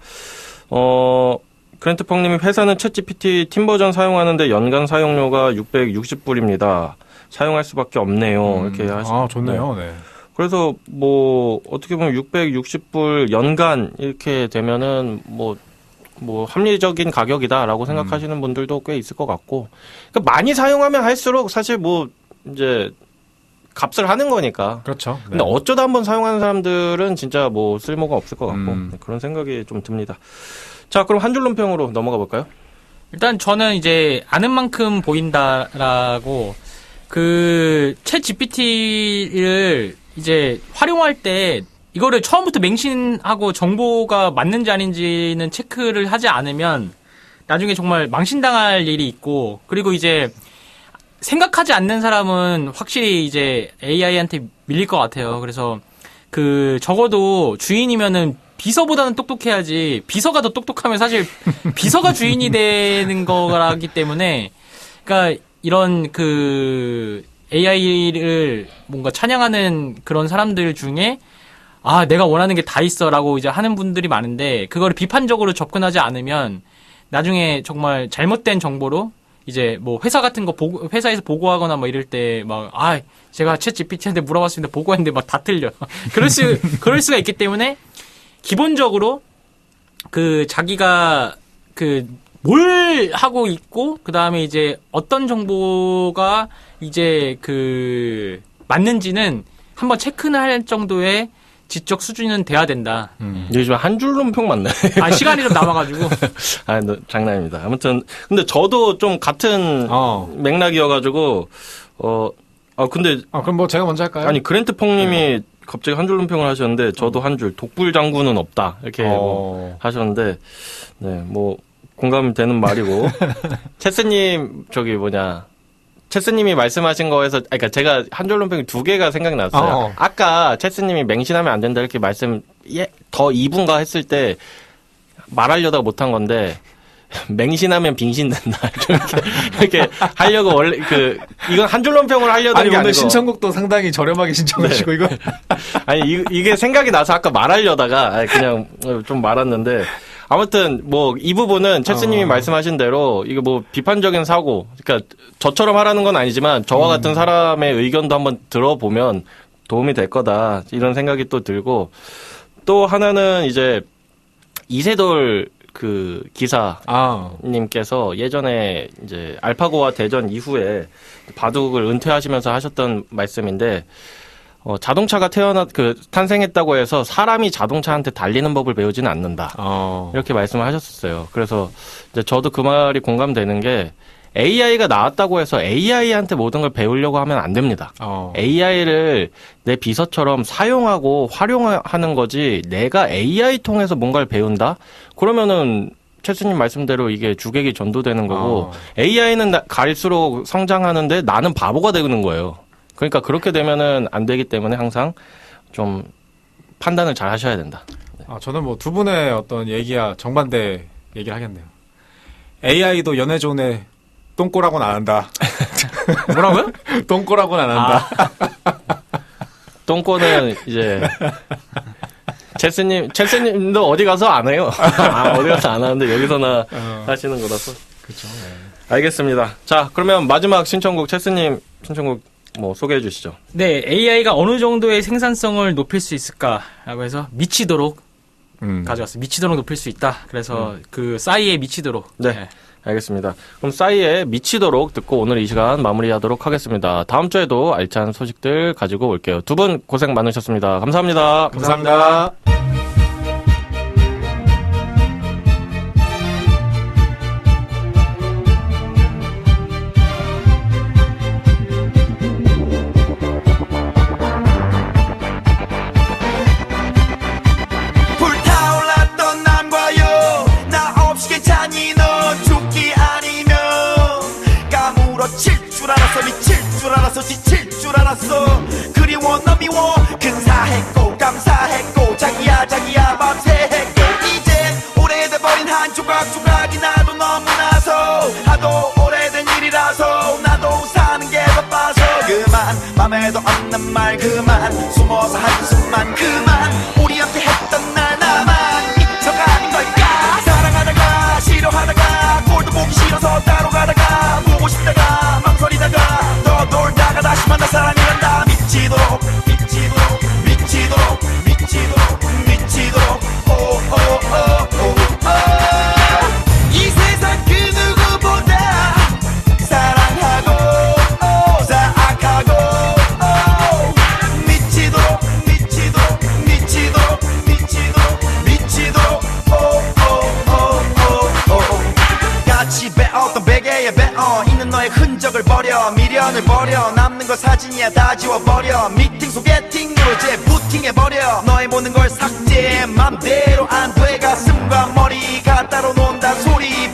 그랜트펑님이 회사는 챗GPT 팀 버전 사용하는데 연간 사용료가 660불입니다. 사용할 수밖에 없네요. 이렇게 좋네요. 네. 그래서 뭐 어떻게 보면 660불 연간 이렇게 되면은 뭐 합리적인 가격이다라고 생각하시는 분들도 꽤 있을 것 같고, 그러니까 많이 사용하면 할수록 사실 뭐 이제 값을 하는 거니까. 그렇죠. 네. 근데 어쩌다 한번 사용하는 사람들은 진짜 뭐 쓸모가 없을 것 같고 그런 생각이 좀 듭니다. 자, 그럼 한 줄 논평으로 넘어가 볼까요? 일단 저는 이제 아는 만큼 보인다라고 챗 GPT를 이제 활용할 때 이거를 처음부터 맹신하고 정보가 맞는지 아닌지는 체크를 하지 않으면 나중에 정말 망신당할 일이 있고, 그리고 이제 생각하지 않는 사람은 확실히 이제 AI한테 밀릴 것 같아요. 그래서 적어도 주인이면은 비서보다는 똑똑해야지, 비서가 더 똑똑하면 사실 비서가 주인이 되는 거라기 때문에, 그러니까 이런 AI를 뭔가 찬양하는 그런 사람들 중에 내가 원하는 게 다 있어라고 이제 하는 분들이 많은데, 그거를 비판적으로 접근하지 않으면 나중에 정말 잘못된 정보로 이제 뭐 회사 같은 거 회사에서 보고하거나 뭐 이럴 때 제가 챗 GPT한테 물어봤습니다. 보고했는데 막 다 틀려. 그럴 수가 있기 때문에 기본적으로 자기가 뭘 하고 있고, 그 다음에 이제 어떤 정보가 이제 맞는지는 한번 체크는 할 정도의 지적 수준은 돼야 된다. 요즘 한 줄 논평 맞네. 시간이 좀 남아가지고. 장난입니다. 아무튼, 근데 저도 좀 같은 맥락이어가지고, 근데. 그럼 뭐 제가 먼저 할까요? 아니, 그랜트펑님이 갑자기 한 줄 논평을 하셨는데, 저도 한 줄, 독불장군은 없다. 이렇게 하셨는데, 네, 뭐, 공감되는 말이고. 체스님, 체스님이 말씀하신 거에서, 그러니까 제가 한 줄 논평이 2개가 생각났어요. 아까 체스님이 맹신하면 안 된다 이렇게 더 2분가 했을 때 말하려다가 못한 건데, 맹신하면 빙신된다. 이렇게 하려고 원래 이건 한 줄 논평을 하려던 게 아니고. 오늘 신청곡도 상당히 저렴하게 신청하시고, 이거. 아니, 이게 생각이 나서 아까 말하려다가 그냥 좀 말았는데, 아무튼 뭐 이 부분은 체스님이 말씀하신 대로 이게 뭐 비판적인 사고, 그러니까 저처럼 하라는 건 아니지만 저와 같은 사람의 의견도 한번 들어보면 도움이 될 거다, 이런 생각이 또 들고, 또 하나는 이제 이세돌 기사님께서 예전에 이제 알파고와 대전 이후에 바둑을 은퇴하시면서 하셨던 말씀인데, 자동차가 탄생했다고 해서 사람이 자동차한테 달리는 법을 배우지는 않는다. 이렇게 말씀을 하셨었어요. 그래서 이제 저도 그 말이 공감되는 게, AI가 나왔다고 해서 AI한테 모든 걸 배우려고 하면 안 됩니다. AI를 내 비서처럼 사용하고 활용하는 거지, 내가 AI 통해서 뭔가를 배운다? 그러면은 최수님 말씀대로 이게 주객이 전도되는 거고, AI는 갈수록 성장하는데 나는 바보가 되는 거예요. 그러니까 그렇게 되면은 안 되기 때문에 항상 좀 판단을 잘 하셔야 된다. 저는 뭐 두 분의 어떤 얘기야 정반대 얘기를 하겠네요. AI도 연애존에 똥꼬라고는 안 한다. 뭐라고요? 똥꼬라고는 안 한다. 똥꼬는 이제 체스님도 어디 가서 안 해요. 어디 가서 안 하는데 여기서나 하시는 거라서. 그렇죠. 알겠습니다. 자, 그러면 마지막 신청곡, 체스님 신청곡 뭐 소개해 주시죠. 네, AI가 어느 정도의 생산성을 높일 수 있을까라고 해서 미치도록 가져왔어요. 미치도록 높일 수 있다. 그래서 싸이에 미치도록. 네. 알겠습니다. 그럼 싸이에 미치도록 듣고 오늘 이 시간 마무리하도록 하겠습니다. 다음 주에도 알찬 소식들 가지고 올게요. 두 분 고생 많으셨습니다. 감사합니다. 감사합니다. 불타올랐던 남과여, 나 없이 괜찮니? 너 죽기 아니면 까무러칠 줄 알았어. 미칠 줄 알았어. 지칠 줄 알았어. 그리워 너 미워. 근사했고 감사했고 자기야 밤새했고, 이젠 오래돼버린 한 조각조각이 나도 너무나서, 하도 오래된 일이라서 나도 사는 게 바빠서 그만 맘에도 없는 말 그만 숨어서 한숨만 그만 우리한테 했던 날 나만 미쳐가는 걸까 사랑하다가 싫어하다가 꼴도 보기 싫어서 따로 가다가 보고 싶다가 망설이다가 더 놀다가 다시 만나 사랑이란다 미치도록 미치도록 미치도록 미치도록 미치도록 오오오오오 이 세상 그 누구보다 사랑하고 사악하고 미치도록 미치도록 미치도록 미치도록 미치도록 오오오오오 같이 배웠던 베개에 배어 있는 너의 흔적을 버려 미련을 버려 남는 거 사진이야 다 지워버려 미팅 소개팅으로 재부팅해버려 너의 모든 걸 삭제 맘대로 안 돼 가슴과 머리가 따로 논다 소리